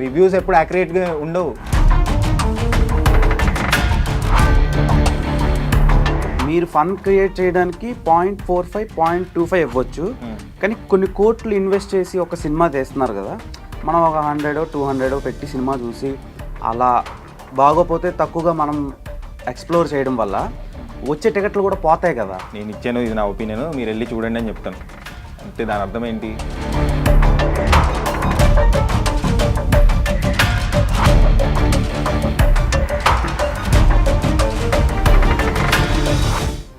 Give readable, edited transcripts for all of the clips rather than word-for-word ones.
Reviews ఎప్పుడు యాక్యురేట్గా ఉండవు. మీరు ఫన్ క్రియేట్ చేయడానికి 0.45 0.25 ఇవ్వచ్చు, కానీ కొన్ని కోట్లు ఇన్వెస్ట్ చేసి ఒక సినిమా తీస్తున్నారు కదా, మనం ఒక 100 200 పెట్టి సినిమా చూసి అలా బాగోపోతే తక్కువగా మనం ఎక్స్ప్లోర్ చేయడం వల్ల వచ్చే టికెట్లు కూడా పోతాయి కదా. నేను ఇచ్చాను, ఇది నా ఒపీనియన్, మీరు వెళ్ళి చూడండి అని చెప్తాను అంతే. దాని అర్థం ఏంటి?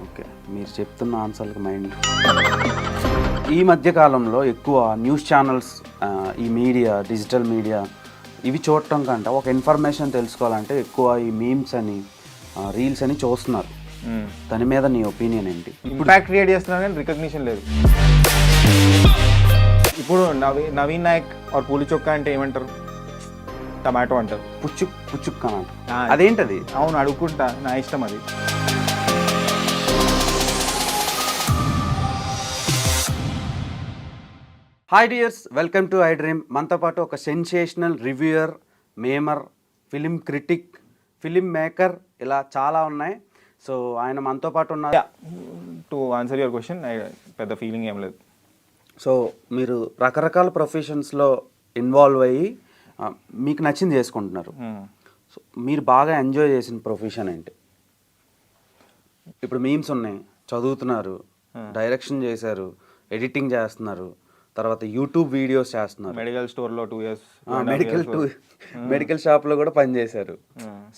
ఓకే, మీరు చెప్తున్న ఆన్సర్లకు మైండ్. ఈ మధ్యకాలంలో ఎక్కువ న్యూస్ ఛానల్స్, ఈ మీడియా, డిజిటల్ మీడియా ఇవి చూడటం కంటే ఒక ఇన్ఫర్మేషన్ తెలుసుకోవాలంటే ఎక్కువ ఈ మీమ్స్ అని, రీల్స్ అని చూస్తున్నారు. దాని మీద నీ ఒపీనియన్ ఏంటి? ఇంపాక్ట్ క్రియేట్ చేస్తున్నారు కానీ రికగ్నిషన్ లేదు. ఇప్పుడు నవీన్ నాయక్ ఆర్ పూలి చొక్కా అంటే ఏమంటారు? టమాటో అంటారు. పుచ్చుక్ అన్నట్టు. అదేంటది? అవును, అడుక్కుంటా, నా ఇష్టం అది. Hi dears, welcome to I Dream. మనతో పాటు ఒక sensational reviewer, memer, film critic, film maker, ఇలా చాలా ఉన్నాయి. సో ఆయన మనతో పాటు ఉన్నారు. టు ఆన్సర్ యువర్ క్వశ్చన్, పెద్ద ఫీలింగ్ ఏం లేదు. సో మీరు రకరకాల ప్రొఫెషన్స్లో ఇన్వాల్వ్ అయ్యి మీకు నచ్చింది చేసుకుంటున్నారు. సో మీరు బాగా ఎంజాయ్ చేసిన ప్రొఫెషన్ ఏంటి? ఇప్పుడు మీమ్స్ ఉన్నాయి, చదువుతున్నారు, డైరెక్షన్ చేశారు, ఎడిటింగ్ చేస్తున్నారు, తర్వాత యూట్యూబ్ వీడియోస్ చేస్తున్నారు, మెడికల్ స్టోర్లో 2 years, మెడికల్ షాప్లో కూడా పనిచేశారు.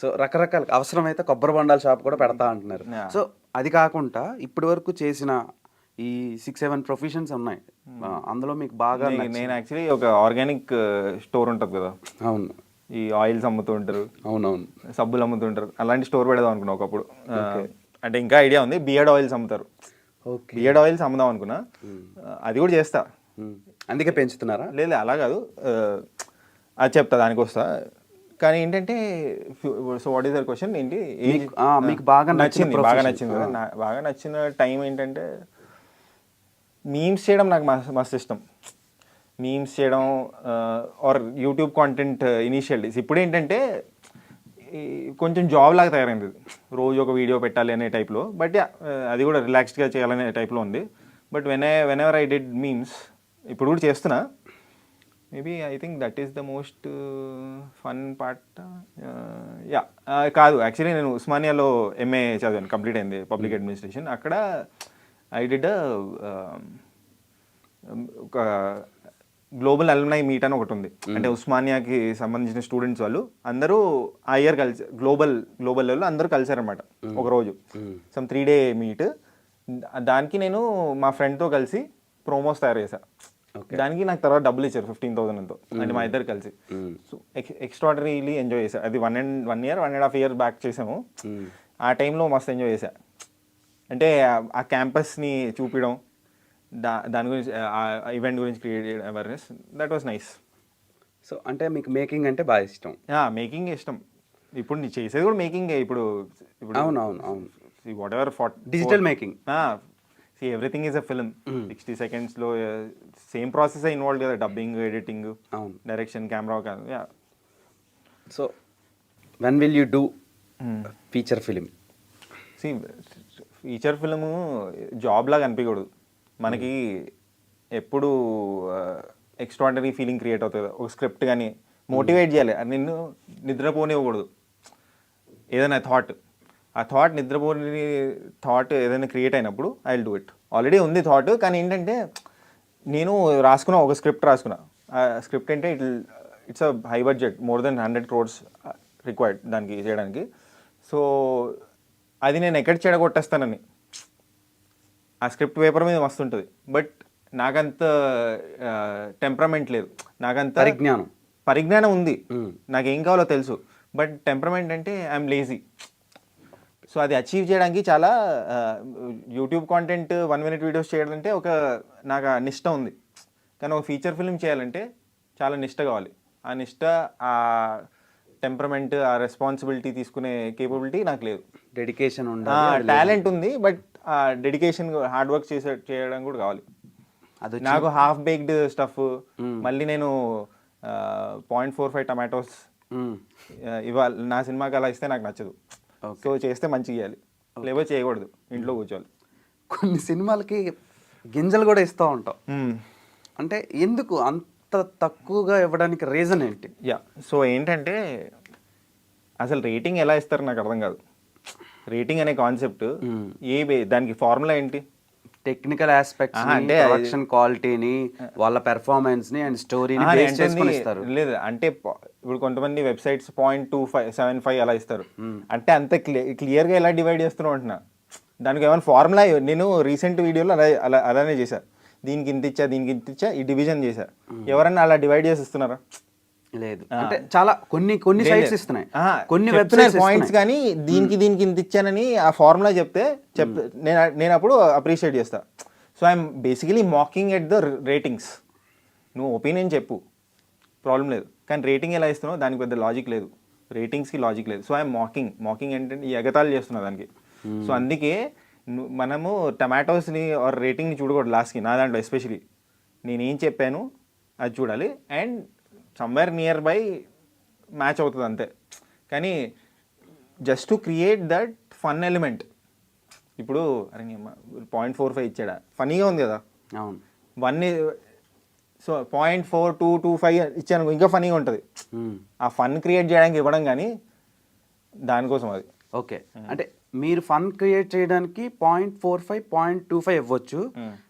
సో రకరకాల, అవసరమైతే కొబ్బరి బండాల షాప్ కూడా పెడతా అంటున్నారు. సో అది కాకుండా ఇప్పటి వరకు చేసిన ఈ 6-7 ప్రొఫెషన్స్ ఉన్నాయి, అందులో మీకు బాగా? నేను యాక్చువల్లీ ఒక ఆర్గానిక్ స్టోర్ ఉంటుంది కదా, అవును, ఈ ఆయిల్స్ అమ్ముతూ ఉంటారు, అవునవును, సబ్బులు అమ్ముతుంటారు, అలాంటి స్టోర్ పెడదాం అనుకున్నా ఒకప్పుడు. అంటే ఇంకా ఐడియా ఉంది, బియర్డ్ ఆయిల్స్ అమ్ముతారు. బియర్డ్ ఆయిల్స్ అమ్ముదాం అనుకున్నా, అది కూడా చేస్తా. అందుకే పెంచుతున్నారా? లేదు, అలా కాదు, అది చెప్తా, దానికి వస్తా. కానీ ఏంటంటే, so what is the question ఏంటి? మీకు బాగా నచ్చింది? బాగా నచ్చింది కదా, బాగా నచ్చిన టైం ఏంటంటే, మీమ్స్ చేయడం నాకు మస్తు ఇష్టం. మీమ్స్ చేయడం or YouTube content initial days. ఇప్పుడు ఏంటంటే కొంచెం జాబ్ లాగా తయారైంది, రోజు ఒక వీడియో పెట్టాలి అనే టైప్లో. బట్ అది కూడా రిలాక్స్డ్గా చేయాలనే టైప్లో ఉంది. But when ever I did memes, ఇప్పుడు కూడా చేస్తున్నా. Maybe I think that is the most fun part. Yeah, కాదు, యాక్చువల్లీ నేను ఉస్మానియాలో ఎంఏ చదివాను, కంప్లీట్ అయింది, పబ్లిక్ అడ్మినిస్ట్రేషన్. అక్కడ ఐ డిడ్ ఒక గ్లోబల్ అల్యుమినై మీట్ అని ఒకటి ఉంది. అంటే ఉస్మానియాకి సంబంధించిన స్టూడెంట్స్ వాళ్ళు అందరూ ఆ ఇయర్ కలిసి గ్లోబల్ లెవెల్లో అందరూ కలిసారనమాట ఒకరోజు. Some 3 day meet. దానికి నేను మా ఫ్రెండ్తో కలిసి ప్రోమోస్ తయారు చేశా. దానికి నాకు తర్వాత డబ్బులు ఇచ్చారు 15,000 ఎంతో, అంటే మా ఇద్దరు కలిసి. సో ఎక్స్ట్రాడనరీలీ ఎంజాయ్ చేశా. అది 1.5 years బ్యాక్ చేసాము. ఆ టైంలో మస్తు ఎంజాయ్ చేశా. అంటే ఆ క్యాంపస్ని చూపించడం, దాని గురించి, ఆ ఈవెంట్ గురించి క్రియేట్ చేయడం, awareness, that was nice. So అంటే మీకు మేకింగ్ అంటే బాగా ఇష్టం? మేకింగ్ ఇష్టం. ఇప్పుడు నీ చేసేది కూడా మేకింగే. ఇప్పుడు అవును, whatever digital making, everything is a film. 60 secondsలో సేమ్ ప్రాసెస్ ఇన్వాల్వ్ కదా, dubbing, editing, direction, camera. So when will you do feature film? Feature film job లాగా అనిపించకూడదు మనకి. ఎప్పుడు ఎక్స్ట్రాడనరీ ఫీలింగ్ క్రియేట్ అవుతుంది. ఒక స్క్రిప్ట్ కానీ మోటివేట్ చేయాలి, అది నిన్ను నిద్రపోనివ్వకూడదు. ఏదైనా ఆ థాట్ నిద్రపోని థాట్ ఏదైనా క్రియేట్ అయినప్పుడు I will do it. Already ఉంది థాట్, కానీ ఏంటంటే నేను ఒక స్క్రిప్ట్ రాసుకున్నా. ఆ స్క్రిప్ట్ అంటే it's a high budget, more than 100 crores required దానికి చేయడానికి. సో అది నేను ఎక్కడ చెడగొట్టేస్తానని, ఆ స్క్రిప్ట్ పేపర్ మీద మస్తు ఉంటుంది, బట్ నాకంత టెంపరమెంట్ లేదు, నాకంత పరిజ్ఞానం ఉంది, నాకేం కావాలో తెలుసు, బట్ టెంపరమెంట్ అంటే ఐఎమ్ లేజీ. సో అది అచీవ్ చేయడానికి చాలా యూట్యూబ్ కాంటెంట్ 1 minute వీడియోస్ చేయాలంటే నాకు ఆ నిష్ట ఉంది. కానీ ఒక ఫీచర్ ఫిల్మ్ చేయాలంటే చాలా నిష్ట కావాలి. ఆ నిష్ట, ఆ టెంపరమెంట్, ఆ రెస్పాన్సిబిలిటీ తీసుకునే కేపబిలిటీ నాకు లేదు. డెడికేషన్ ఉండాలి, టాలెంట్ ఉంది, బట్ ఆ డెడికేషన్, హార్డ్ వర్క్ చేయడం కూడా కావాలి. నాకు హాఫ్ బేక్డ్ స్టఫ్, మళ్ళీ నేను 0.45 టమాటోస్ ఇవాళ నా సినిమాకి అలా ఇస్తే నాకు నచ్చదు. సో చేస్తే మంచిగా ఇవ్వాలి, లేకపోతే చేయకూడదు, ఇంట్లో కూర్చోవాలి. కొన్ని సినిమాలకి గింజలు కూడా ఇస్తూ ఉంటాం, అంటే ఎందుకు అంత తక్కువగా ఇవ్వడానికి రీజన్ ఏంటి? యా, సో ఏంటంటే అసలు రేటింగ్ ఎలా ఇస్తారు నాకు అర్థం కాదు. రేటింగ్ అనే కాన్సెప్ట్ దానికి ఫార్ములా ఏంటి? టెక్నికల్ ఆస్పెక్ట్స్, అంటే ప్రొడక్షన్ క్వాలిటీని, వాళ్ళ పెర్ఫార్మెన్స్ ని అండ్ స్టోరీని బేస్ చేసుకొని ఇస్తారు. లేదు అంటే ఇప్పుడు కొంతమంది వెబ్సైట్స్ 0.2575 అలా ఇస్తారు. అంటే అంత క్లియర్గా ఎలా డివైడ్ చేస్తున్నావు అంటున్నా. దానికి ఏమైనా ఫార్ములా? నేను రీసెంట్ వీడియోలో అలానే చేశా, దీనికి ఇంత ఇచ్చా, దీనికి ఇంత ఇచ్చా, ఈ డివిజన్ చేశా. ఎవరన్నా అలా డివైడ్ చేసి ఇస్తున్నారా? లేదు. అంటే చాలా కొన్ని సైట్స్ ఇస్తున్నాయి, కొన్ని వెబ్సైట్స్ పాయింట్స్, కానీ దీనికి ఇంత ఇచ్చానని ఆ ఫార్ములా చెప్తే నేను అప్పుడు అప్రిషియేట్ చేస్తా. So I'm basically mocking at the ratings. నువ్వు ఒపీనియన్ చెప్పు, ప్రాబ్లం లేదు, కానీ రేటింగ్ ఎలా ఇస్తున్నావు దానికి పెద్ద లాజిక్ లేదు, రేటింగ్స్కి లాజిక్ లేదు. సో ఐఎమ్ మాకింగ్ ఏంటంటే ఈ ఎగతాళి చేస్తున్నా దానికి. సో అందుకే మనము టమాటోస్ని ఆర్ రేటింగ్ని చూడకూడదు లాస్ట్కి. నా దాంట్లో ఎస్పెషలీ నేనేం చెప్పాను అది చూడాలి, and somewhere near by match అవుతుంది అంతే. కానీ just to create that fun element. ఇప్పుడు అరే 0.45 ఇచ్చాడా, ఫనీగా ఉంది కదా. అవును. 1 సో 0.4225 ఇచ్చాను, ఇంకా ఫనీగా ఉంటుంది. ఆ ఫన్ క్రియేట్ చేయడానికి ఇవ్వడం, కానీ దానికోసం అది. ఓకే, అంటే మీరు ఫన్ క్రియేట్ చేయడానికి 0.45 0.25 ఇవ్వచ్చు,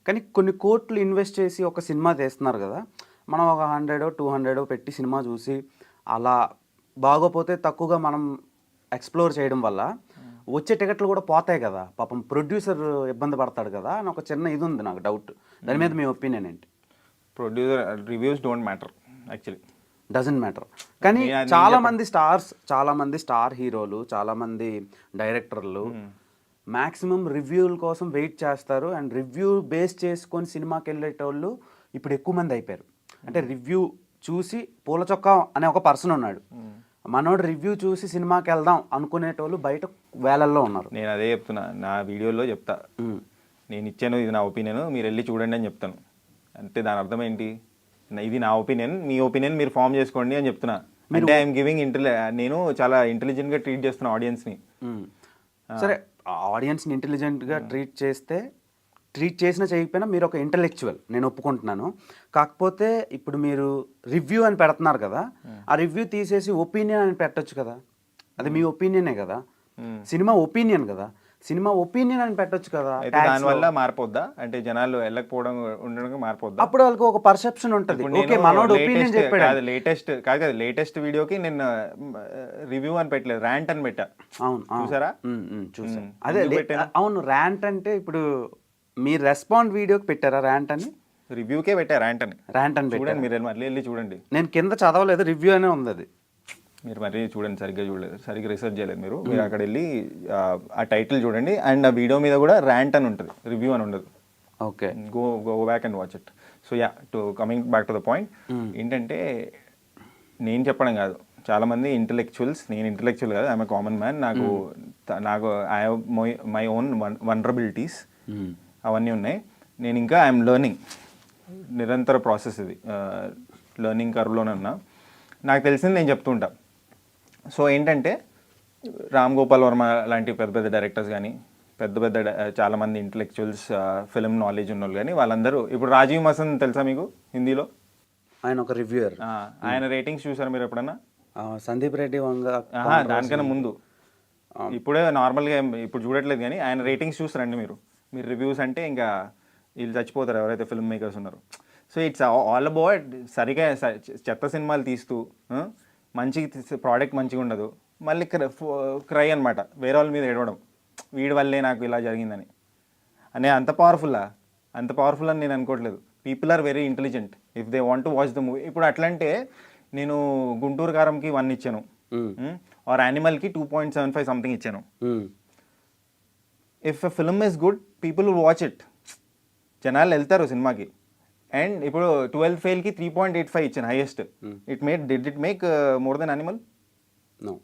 కానీ కొన్ని కోట్లు ఇన్వెస్ట్ చేసి ఒక సినిమా తీస్తున్నారు కదా, మనం ఒక 100 200 పెట్టి సినిమా చూసి అలా బాగోపోతే తక్కువగా మనం ఎక్స్ప్లోర్ చేయడం వల్ల వచ్చే టికెట్లు కూడా పోతాయి కదా. పాపం ప్రొడ్యూసర్ ఇబ్బంది పడతాడు కదా అని ఒక చిన్న ఇది ఉంది నాకు, డౌట్. దాని మీద మీ ఒపీనియన్ ఏంటి? Producer reviews don't matter actually, doesn't matter. కానీ చాలామంది స్టార్ హీరోలు, చాలామంది డైరెక్టర్లు మ్యాక్సిమం రివ్యూల కోసం వెయిట్ చేస్తారు, అండ్ రివ్యూ బేస్ చేసుకొని సినిమాకి వెళ్ళేటోళ్ళు ఇప్పుడు ఎక్కువ మంది అయిపోయారు. అంటే రివ్యూ చూసి పూల చొక్కా అనే ఒక పర్సన్ ఉన్నాడు, మనోడు రివ్యూ చూసి సినిమాకి వెళ్దాం అనుకునేటోళ్ళు బయట వేలల్లో ఉన్నారు. నేను అదే చెప్తున్నా, నా వీడియోలో చెప్తా, నేను ఇచ్చాను ఇది నా ఒపీనియన్, మీరు వెళ్ళి చూడండి అని చెప్తాను. అంటే దాని అర్థం ఏంటి? ఇది నా ఒపీనియన్, మీ ఒపీనియన్ మీరు ఫామ్ చేసుకోండి అని చెప్తున్నా. అంటే ఐఎమ్ గివింగ్ నేను చాలా ఇంటెలిజెంట్గా ట్రీట్ చేస్తున్నా ఆడియన్స్ని. సరే, ఆడియన్స్ని ఇంటెలిజెంట్గా ట్రీట్ చేసినా చేయకపోయినా మీరు ఒక ఇంటలెక్చువల్, నేను ఒప్పుకుంటున్నాను. కాకపోతే ఇప్పుడు మీరు రివ్యూ అని పెడుతున్నారు కదా, ఆ రివ్యూ తీసేసి ఒపీనియన్ అని పెట్టొచ్చు కదా. అది మీ ఒపీనియనే కదా, సినిమా ఒపీనియన్ కదా, సినిమా ఒపీనియన్ అని పెట్టొచ్చు కదా. దానివల్ల మారిపోద్దా? అంటే జనాలు వెళ్ళకపోవడం ఉండడం మారిపోద్దా? అప్పుడు వాళ్ళకి ఒక పర్సెప్షన్ ఉంటుంది, ఓకే మనోడు ఒపీనియన్ చెప్పాడు. లేటెస్ట్ వీడియోకి నేను రివ్యూ అని పెట్టలేదు, ర్యాంట్ అని పెట్టా. అవును, చూసారా? చూసాను. అదే అవును, ర్యాంట్ అంటే ఇప్పుడు మీరు రెస్పాండ్ వీడియోకి పెట్టారా ర్యాంట్ అని? రివ్యూకే పెట్టా ర్యాంట్ అని చూడండి, మీరు మళ్ళీ వెళ్ళి చూడండి. నేను కింద చదవలేదు, రివ్యూ అనే ఉంది అది. మీరు మరీ చూడండి, సరిగ్గా చూడలేదు, సరిగ్గా రీసెర్చ్ చేయలేదు మీరు. అక్కడ వెళ్ళి ఆ టైటిల్ చూడండి, అండ్ ఆ వీడియో మీద కూడా ర్యాంట్ అని ఉంటుంది, రివ్యూ అని ఉండదు. Okay, go back and watch it. So yeah, coming back to the point, ఏంటంటే నేను చెప్పడం కాదు, చాలామంది ఇంటలెక్చువల్స్, నేను ఇంటలెక్చువల్ కాదు, ఐఎమ్ ఏ కామన్ మ్యాన్. నాకు I have my own vulnerabilities, అవన్నీ ఉన్నాయి. నేను ఇంకా ఐఎమ్ లెర్నింగ్, నిరంతర ప్రాసెస్ ఇది, లెర్నింగ్ కర్వ్లోనే ఉన్నా. నాకు తెలిసింది నేను చెప్తుంటా. సో ఏంటంటే రామ్ గోపాల్ వర్మ లాంటి పెద్ద పెద్ద డైరెక్టర్స్ కానీ, చాలామంది ఇంటలెక్చువల్స్, ఫిల్మ్ నాలెడ్జ్ ఉన్న వాళ్ళు కానీ, వాళ్ళందరూ ఇప్పుడు రాజీవ్ మసంద్ తెలుసా మీకు? హిందీలో ఆయన ఒక రివ్యూయర్. ఆయన రేటింగ్స్ చూసారు మీరు ఎప్పుడన్నా? సందీప్ రెడ్డి వంగ దానికన్నా ముందు, ఇప్పుడే నార్మల్గా ఇప్పుడు చూడట్లేదు, కానీ ఆయన రేటింగ్స్ చూస్తారండి మీరు రివ్యూస్ అంటే ఇంకా వీళ్ళు చచ్చిపోతారు ఎవరైతే ఫిల్మ్ మేకర్స్ ఉన్నారో. సో ఇట్స్ ఆల్ అబౌట్ సరిగా చెత్త సినిమాలు తీస్తూ మంచి ప్రోడక్ట్ మంచిగా ఉండదు, మళ్ళీ క్రై అనమాట, వేరే వాళ్ళ మీద ఏడవడం, వీడి వల్లే నాకు ఇలా జరిగిందని. అంత పవర్ఫుల్ అని నేను అనుకోవట్లేదు. People are very intelligent if they want to watch the movie. ఇప్పుడు అట్లంటే నేను గుంటూరు కారంకి 1 ఇచ్చాను, ఆర్ యానిమల్కి 2.75 సంథింగ్ ఇచ్చాను. If a film is good, people will watch it, జనాలు వెళ్తారు సినిమాకి. అండ్ ఇప్పుడు 12 ఫెయిల్కి 3.85 ఇచ్చాను highest. Did it make more then animal? No.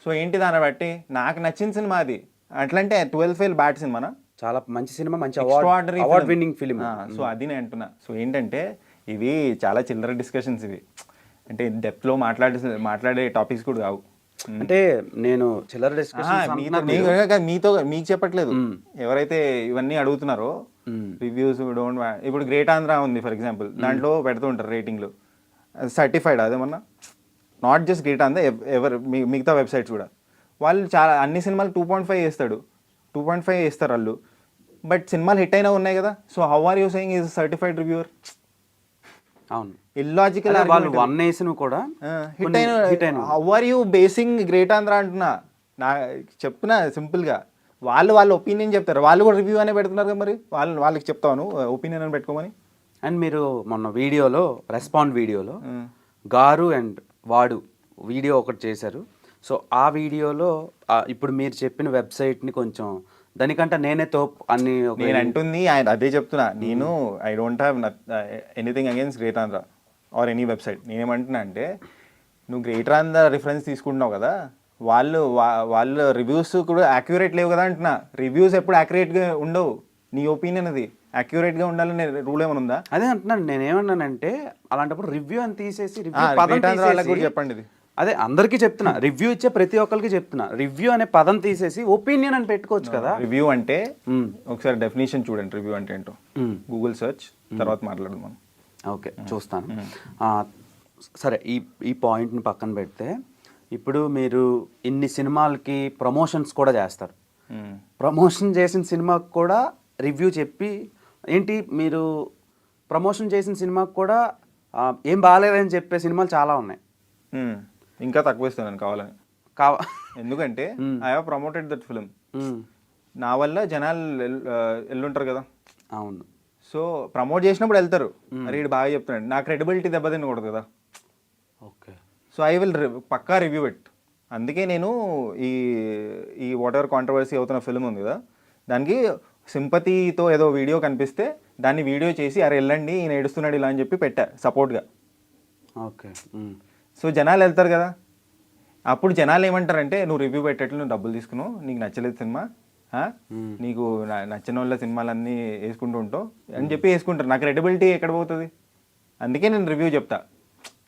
So ఏంటి దాన్ని బట్టి నాకు నచ్చిన సినిమా అది. అట్లంటే 12 ఫెయిల్ బ్యాడ్ సినిమానా? చాలా మంచి సినిమా, మంచి అవార్డ్ విన్నింగ్ ఫిల్మ్. సో అది నేను అంటున్నా. సో ఏంటంటే ఇవి చాలా చిల్లర డిస్కషన్స్ ఇవి, అంటే డెప్త్లో మాట్లాడే టాపిక్స్ కూడా కావు. అంటే నేను చిల్లర మీతో మీకు చెప్పట్లేదు, ఎవరైతే ఇవన్నీ అడుగుతున్నారో రివ్యూస్ డోంట్. ఇప్పుడు గ్రేట్ ఆంధ్ర ఉంది ఫర్ ఎగ్జాంపుల్, దాంట్లో పెడుతూ ఉంటారు రేటింగ్లు, సర్టిఫైడ్ అదేమన్నా, నాట్ జస్ట్ గ్రేట్ ఆంధ్ర, మిగతా వెబ్సైట్స్ కూడా వాళ్ళు చాలా అన్ని సినిమాలు 2.5 వేస్తాడు, 2.5 వేస్తారు వాళ్ళు, బట్ సినిమాలు హిట్ అయినా ఉన్నాయి కదా. So how are you saying is certified reviewer? అవును, ఇల్లాజికల్. వాళ్ళు 1 వేసిన కూడా హిట్ అయిన how are you basing great Andhra అంటున్నా, నా చెప్తున్నా సింపుల్గా. వాళ్ళ ఒపీనియన్ చెప్తారు, వాళ్ళు కూడా రివ్యూ అనే పెడుతున్నారు కదా, మరి వాళ్ళకి చెప్తాను ఒపీనియన్ అని పెట్టుకోమని. అండ్ మీరు మొన్న వీడియోలో రెస్పాండ్ వీడియోలో గారు అండ్ వాడు వీడియో ఒకటి చేశారు. సో ఆ వీడియోలో ఇప్పుడు మీరు చెప్పిన వెబ్సైట్ని కొంచెం దానికంటే నేనే తోప్ అని నేను అంటుంది ఆయన అదే చెప్తున్నా. నేను I don't have anything against great Andhra or any website. నేనేమంటున్నా అంటే, నువ్వు గ్రేట్ ఆంధ్ర రిఫరెన్స్ తీసుకుంటున్నావు కదా, వాళ్ళ రివ్యూస్ కూడా యాక్యురేట్ లేవు కదా అంటున్నా. రివ్యూస్ ఎప్పుడు యాక్యురేట్గా ఉండవు, నీ ఒపీనియన్ అది యాక్యురేట్గా ఉండాలని రూల్ ఏమైనా ఉందా? అదే అంటున్నాను, నేనేమన్నానంటే అలాంటప్పుడు రివ్యూ అని తీసేసి చెప్పండి ఇది. అదే అందరికీ చెప్తున్నా, రివ్యూ ఇచ్చే ప్రతి ఒక్కరికి చెప్తున్నా, రివ్యూ అనే పదం తీసేసి ఒపీనియన్ అని పెట్టుకోవచ్చు కదా. రివ్యూ అంటే ఒకసారి డెఫినేషన్ చూడండి, రివ్యూ అంటే ఏంటో గూగుల్ సెర్చ్, తర్వాత మాట్లాడదాం మనం. ఓకే, చూస్తాను. సరే, ఈ పాయింట్ని పక్కన పెడితే, ఇప్పుడు మీరు ఇన్ని సినిమాలకి ప్రమోషన్స్ కూడా చేస్తారు. ప్రమోషన్ చేసిన సినిమాకి కూడా రివ్యూ చెప్పి, ఏంటి మీరు ప్రమోషన్ చేసిన సినిమాకి కూడా ఏం బాగాలేదని చెప్పే సినిమాలు చాలా ఉన్నాయి. ఇంకా తక్కువ ఇస్తాను కావాలని, ఎందుకంటే I have promoted that film, నా వల్ల జనాలు వెళ్ళుంటారు కదా. అవును, సో ప్రమోట్ చేసినప్పుడు వెళ్తారు, అరే ఇది బాగా చెప్తున్నాడు, నా క్రెడిబిలిటీ దెబ్బతినకూడదు కదా. ఓకే, సో ఐ విల్ పక్కా రివ్యూ ఇట్. అందుకే నేను ఈ వాట్ ఎవర్ కాంట్రవర్సీ అవుతున్న ఫిల్మ్ ఉంది కదా, దానికి సింపతితో ఏదో వీడియో కనిపిస్తే దాన్ని వీడియో చేసి అరే వెళ్ళండి ఈయన ఏడుస్తున్నాడు ఇలా అని చెప్పి పెట్టా సపోర్ట్గా. ఓకే, సో జనాలు వెళ్తారు కదా, అప్పుడు జనాలు ఏమంటారంటే, నువ్వు రివ్యూ పెట్టేట్లు నువ్వు డబ్బులు తీసుకున్నావు, నీకు నచ్చలేదు సినిమా, నీకు నచ్చిన వాళ్ళ సినిమాలన్నీ వేసుకుంటూ ఉంటావు అని చెప్పి వేసుకుంటారు. నాకు క్రెడిబిలిటీ ఎక్కడ పోతుంది? అందుకే నేను రివ్యూ చెప్తా,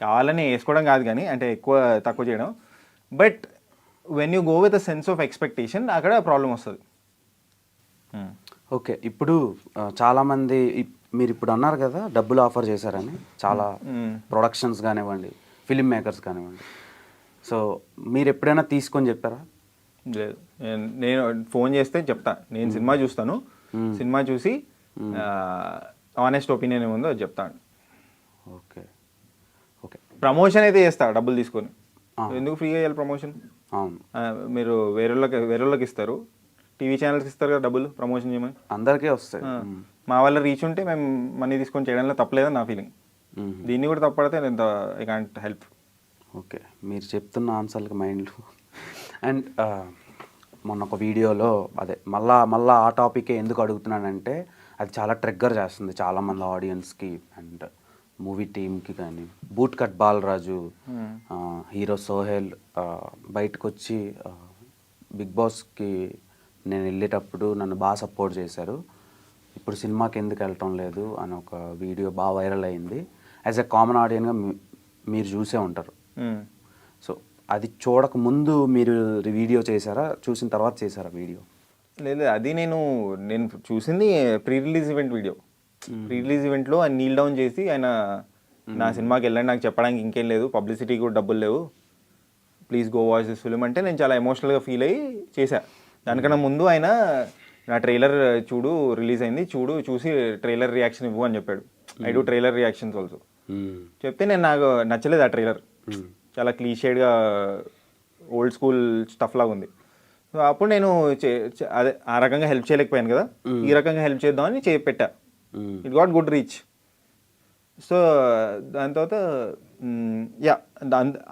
కావాలని వేసుకోవడం కాదు కానీ, అంటే ఎక్కువ తక్కువ చేయడం. But when you go with a sense of expectation, అక్కడ ప్రాబ్లం వస్తుంది. ఓకే, ఇప్పుడు చాలామంది మీరు ఇప్పుడు అన్నారు కదా డబ్బులు ఆఫర్ చేశారని, చాలా ప్రొడక్షన్స్ కానివ్వండి, ఫిలిం మేకర్స్ కానివ్వండి. సో మీరు ఎప్పుడైనా తీసుకొని చెప్పారా? లేదు, నేను ఫోన్ చేస్తే చెప్తా, నేను సినిమా చూస్తాను, సినిమా చూసి ఆనెస్ట్ ఒపీనియన్ ఏముందో అది చెప్తాను. Okay, okay. ప్రమోషన్ అయితే చేస్తా డబ్బులు తీసుకొని, ఎందుకు ఫ్రీగా చేయాలి ప్రమోషన్? అవును, మీరు వేరే వాళ్ళకి ఇస్తారు, టీవీ ఛానల్స్కి ఇస్తారు కదా డబ్బులు ప్రమోషన్ చేయమని, అందరికీ వస్తాయి. మా వల్ల రీచ్ ఉంటే మేము మనీ తీసుకొని చేయడంలో తప్పలేదని నా ఫీలింగ్. దీన్ని కూడా తప్పడితే నేను ఐ కాంట్ హెల్ప్. ఓకే, మీరు చెప్తున్న ఆన్సర్లకి మైండ్లో. అండ్ మొన్న ఒక వీడియోలో అదే మళ్ళా ఆ టాపికే ఎందుకు అడుగుతున్నానంటే, అది చాలా ట్రిగ్గర్ చేస్తుంది చాలామంది ఆడియన్స్కి అండ్ మూవీ టీమ్కి. కానీ boot cut Balaraju, hero Sohel బయటకు వచ్చి బిగ్ బాస్కి నేను వెళ్ళేటప్పుడు నన్ను బాగా సపోర్ట్ చేశారు, ఇప్పుడు సినిమాకి ఎందుకు వెళ్ళటం లేదు అని ఒక వీడియో బాగా వైరల్ అయింది. యాజ్ ఎ కామన్ ఆడియన్గా మీరు చూసే ఉంటారు. సో అది చూడక ముందు మీరు వీడియో చేశారా, చూసిన తర్వాత చేశారా వీడియో? లేదు, అది నేను చూసింది pre release event video. Pre release ఈవెంట్లో ఆయన నీల్ డౌన్ చేసి, ఆయన నా సినిమాకి వెళ్ళండి, నాకు చెప్పడానికి ఇంకేం లేదు, పబ్లిసిటీకి కూడా డబ్బులు లేవు, please go watch this film అంటే నేను చాలా ఎమోషనల్గా ఫీల్ అయ్యి చేశా. దానికన్నా ముందు ఆయన నా ట్రైలర్ రిలీజ్ అయింది చూసి ట్రైలర్ రియాక్షన్ ఇవ్వు అని చెప్పాడు. I do trailer reactions also చెప్తే నాకు నచ్చలేదు ఆ ట్రైలర్, చాలా క్లీషేడ్గా ఓల్డ్ స్కూల్ స్టఫ్ లాగా ఉంది. సో అప్పుడు నేను అదే ఆ రకంగా హెల్ప్ చేయలేకపోయాను కదా, ఈ రకంగా హెల్ప్ చేద్దామని పెట్టా. It got good reach. So దాని తర్వాత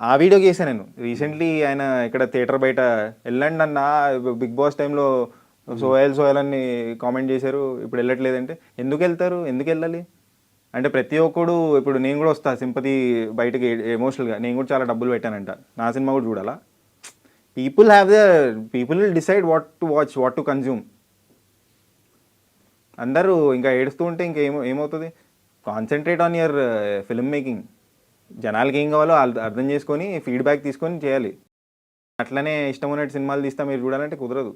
ఆ వీడియో చేశాను నేను రీసెంట్లీ. ఆయన ఇక్కడ థియేటర్ బయట వెళ్ళండి అన్న, బిగ్ బాస్ టైంలో సోయల్ అని కామెంట్ చేశారు, ఇప్పుడు వెళ్ళట్లేదంటే ఎందుకు వెళ్తారు, ఎందుకు వెళ్ళాలి అంటే ప్రతి ఒక్కడు, ఇప్పుడు నేను కూడా వస్తా సింపతి బయటకి ఎమోషనల్గా, నేను కూడా చాలా డబ్బులు పెట్టానంట, నా సినిమా కూడా చూడాలా? People will decide what to watch, what to consume. అందరూ ఇంకా ఏడుస్తూ ఉంటే ఏమవుతుంది? Concentrate on your film making. జనాలకి ఏం కావాలో అర్థం చేసుకొని ఫీడ్బ్యాక్ తీసుకొని చేయాలి. అట్లనే ఇష్టం ఉన్నట్టు సినిమాలు తీస్తా మీరు చూడాలంటే కుదరదు.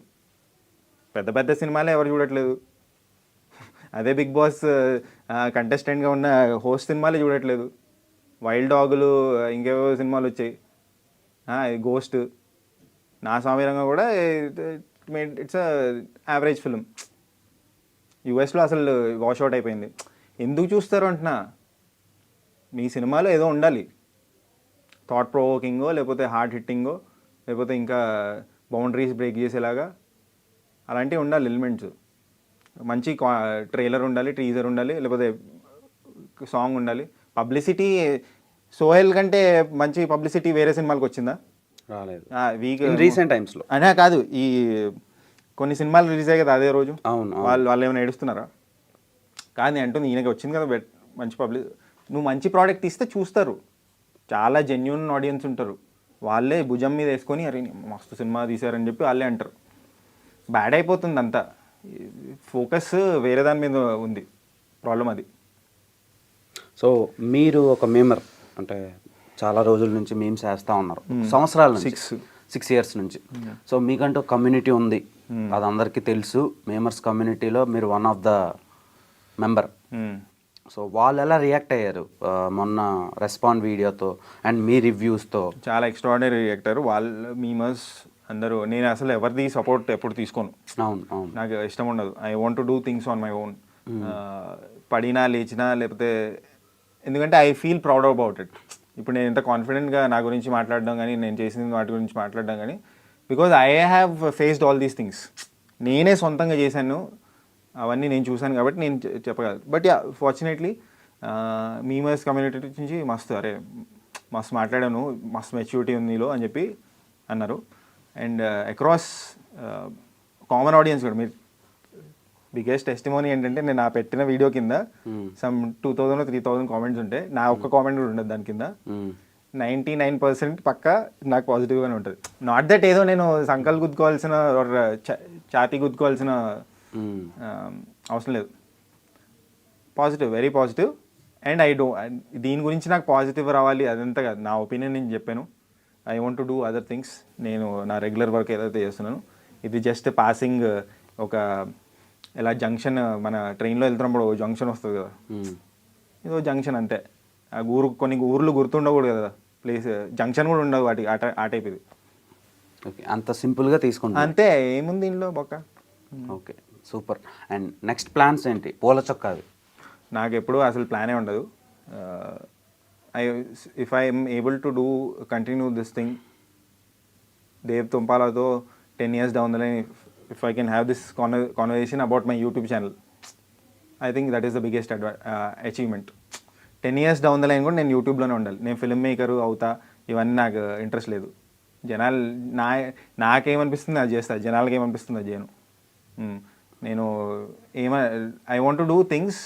పెద్ద పెద్ద సినిమాలే ఎవరు చూడట్లేదు. అదే బిగ్ బాస్ కంటెస్టెంట్గా ఉన్న హోస్ట్ సినిమాలే చూడట్లేదు. వైల్డ్ డాగులు ఇంకేవో సినిమాలు వచ్చాయి, గోస్ట్, నా స్వామిరంగా కూడా ఇట్స్ యావరేజ్ ఫిల్మ్. యూఎస్లో అసలు వాష్అవుట్ అయిపోయింది. ఎందుకు చూస్తారు అంటున్నా, మీ సినిమాలో ఏదో ఉండాలి, థాట్ ప్రొవోకింగో లేకపోతే హార్ట్ హిట్టింగో లేకపోతే ఇంకా బౌండరీస్ బ్రేక్ చేసేలాగా అలాంటివి ఉండాలి ఎలిమెంట్స్. మంచి ట్రైలర్ ఉండాలి, టీజర్ ఉండాలి, లేకపోతే సాంగ్ ఉండాలి. పబ్లిసిటీ సోహెల్ కంటే మంచి పబ్లిసిటీ వేరే సినిమాలకు వచ్చిందా? రాలేదు. వీక్ రీసెంట్ టైమ్స్లో అనే కాదు, ఈ కొన్ని సినిమాలు రిలీజ్ అయ్యాయి కదా అదే రోజు. అవును. వాళ్ళు ఏమైనా ఏడుస్తున్నారా? కాదు నేను అంటుంది, ఈయనకి వచ్చింది కదా మంచి నువ్వు మంచి ప్రోడక్ట్ ఇస్తే చూస్తారు. చాలా జెన్యున్ ఆడియన్స్ ఉంటారు, వాళ్ళే భుజం మీద వేసుకొని అరే మస్తు సినిమా తీశారని చెప్పి వాళ్ళే అంటారు. బ్యాడ్ అయిపోతుంది అంతా, ఫోకస్ వేరే దాని మీద ఉంది, ప్రాబ్లం అది. సో మీరు ఒక మేమర్ అంటే చాలా రోజుల నుంచి మీమ్స్ వేస్తూ ఉన్నారు, సంవత్సరాల నుంచి, 6 years నుంచి. సో మీకంటూ కమ్యూనిటీ ఉంది, అది అందరికీ తెలుసు. మేమర్స్ కమ్యూనిటీలో మీరు one of the member. So వాళ్ళు ఎలా రియాక్ట్ అయ్యారు మొన్న రెస్పాండ్ వీడియోతో అండ్ మీ రివ్యూస్తో? చాలా ఎక్స్ట్రాడినరీ రియాక్ట్ అయ్యారు వాళ్ళు, మీమర్స్ అందరూ. నేను అసలు ఎవరిది సపోర్ట్ ఎప్పుడు తీసుకోను. అవును అవును, నాకు ఇష్టం ఉండదు. I want to do things on my own. పడినా లేచినా లేకపోతే, ఎందుకంటే I feel proud about it. ఇప్పుడు నేను ఎంత కాన్ఫిడెంట్గా నా గురించి మాట్లాడడం కానీ, నేను చేసిన వాటి గురించి మాట్లాడడం కానీ, because I have faced all these things. నేనే సొంతంగా చేశాను, అవన్నీ నేను చూశాను కాబట్టి నేను చెప్పగలను. But yeah, fortunately memers community నుంచి మస్తు అరే మస్తు మాట్లాడాను, మస్తు మెచ్యూరిటీ ఉంది నీలో అని చెప్పి అన్నారు. అండ్ అక్రాస్ కామన్ ఆడియన్స్ కూడా. మీరు బిగ్గెస్ట్ టెస్టిమోనీ ఏంటంటే, నేను ఆ పెట్టిన వీడియో కింద సమ్ 2000 or 3000 కామెంట్స్ ఉంటే నా ఒక్క కామెంట్ కూడా ఉండదు దాని కింద. 99% పక్కా నాకు పాజిటివ్గానే ఉంటుంది. నాట్ దట్ ఏదో నేను సంకల్ గుద్దుకోవాల్సిన ఛాతీ గుద్దుకోవాల్సిన అవసరం లేదు. Positive, very positive. అండ్ దీని గురించి నాకు పాజిటివ్ రావాలి అదంతా కాదు, నా ఒపీనియన్ నేను చెప్పాను. I want to do other things. నేను నా రెగ్యులర్ వర్క్ ఏదైతే చేస్తున్నాను, ఇది జస్ట్ పాసింగ్. ఒక ఇలా జంక్షన్, మన ట్రైన్లో వెళ్తున్నప్పుడు జంక్షన్ వస్తుంది కదా, ఇదో జంక్షన్ అంతే. ఆ కొన్ని ఊర్లు గుర్తుండకూడదు కదా, ప్లేస్ జంక్షన్ కూడా ఉండదు వాటికి, ఆ టైప్ ఇది. ఓకే, అంత సింపుల్గా తీసుకుంటా అంతే, ఏముంది దీనిలో బొక్క. Okay, super. And next plans ఏంటి? పూల చొక్కాది నాకు ఎప్పుడు అసలు ప్లానే ఉండదు. If I'm able to continue this thing, Dev తుంపాలతో 10 years down the line, if I can have this conversation about my YouTube channel, I think that is the biggest achievement. 10 years down the line కూడా నేను యూట్యూబ్లోనే ఉండాలి. నేను film maker అవుతా, ఇవన్నీ నాకు interest లేదు. జనాలు నాకేమనిపిస్తుంది అది చేస్తా, జనాలకి ఏమనిపిస్తుంది అది చేయను. నేను I want to do things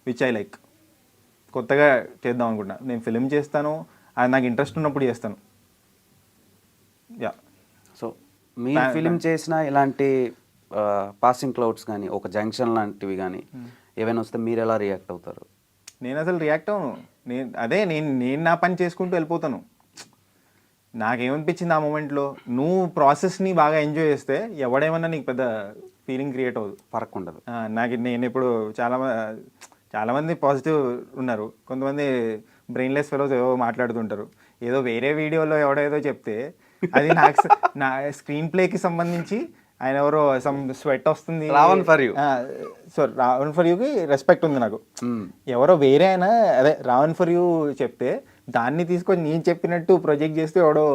which I like. కొత్తగా చేద్దాం అనుకుంటా. నేను ఫిల్మ్ చేస్తాను, అది నాకు ఇంట్రెస్ట్ ఉన్నప్పుడు చేస్తాను. యా. సో మీరు ఫిలిం చేసిన ఇలాంటి పాసింగ్ క్లౌడ్స్ కానీ, ఒక జంక్షన్ లాంటివి కానీ ఏవైనా వస్తే మీరు ఎలా రియాక్ట్ అవుతారు? నేను అసలు రియాక్ట్ అవ్వను. నేను నా పని చేసుకుంటూ వెళ్ళిపోతాను. నాకేమనిపించింది ఆ మూమెంట్లో, నువ్వు ప్రాసెస్ని బాగా ఎంజాయ్ చేస్తే ఎవడేమన్నా నీకు పెద్ద ఫీలింగ్ క్రియేట్ అవ్వదు, ఫరక్ ఉండదు. నేను ఇప్పుడు చాలామంది పాజిటివ్ ఉన్నారు, కొంతమంది బ్రెయిన్లెస్ ఫెలోస్ ఏవో మాట్లాడుతుంటారు. ఏదో వేరే వీడియోలో ఎవడేదో చెప్తే అది నాకు నా స్క్రీన్ ప్లేకి సంబంధించి ఆయన ఎవరో సమ్ స్వెట్ వస్తుంది, Ravan for you. So Ravan for యూకి రెస్పెక్ట్ ఉంది నాకు. ఎవరో వేరే ఆయన అదే రావణ్ ఫర్ యూ చెప్తే దాన్ని తీసుకొని నేను చెప్పినట్టు ప్రొజెక్ట్ చేస్తే ఎవడో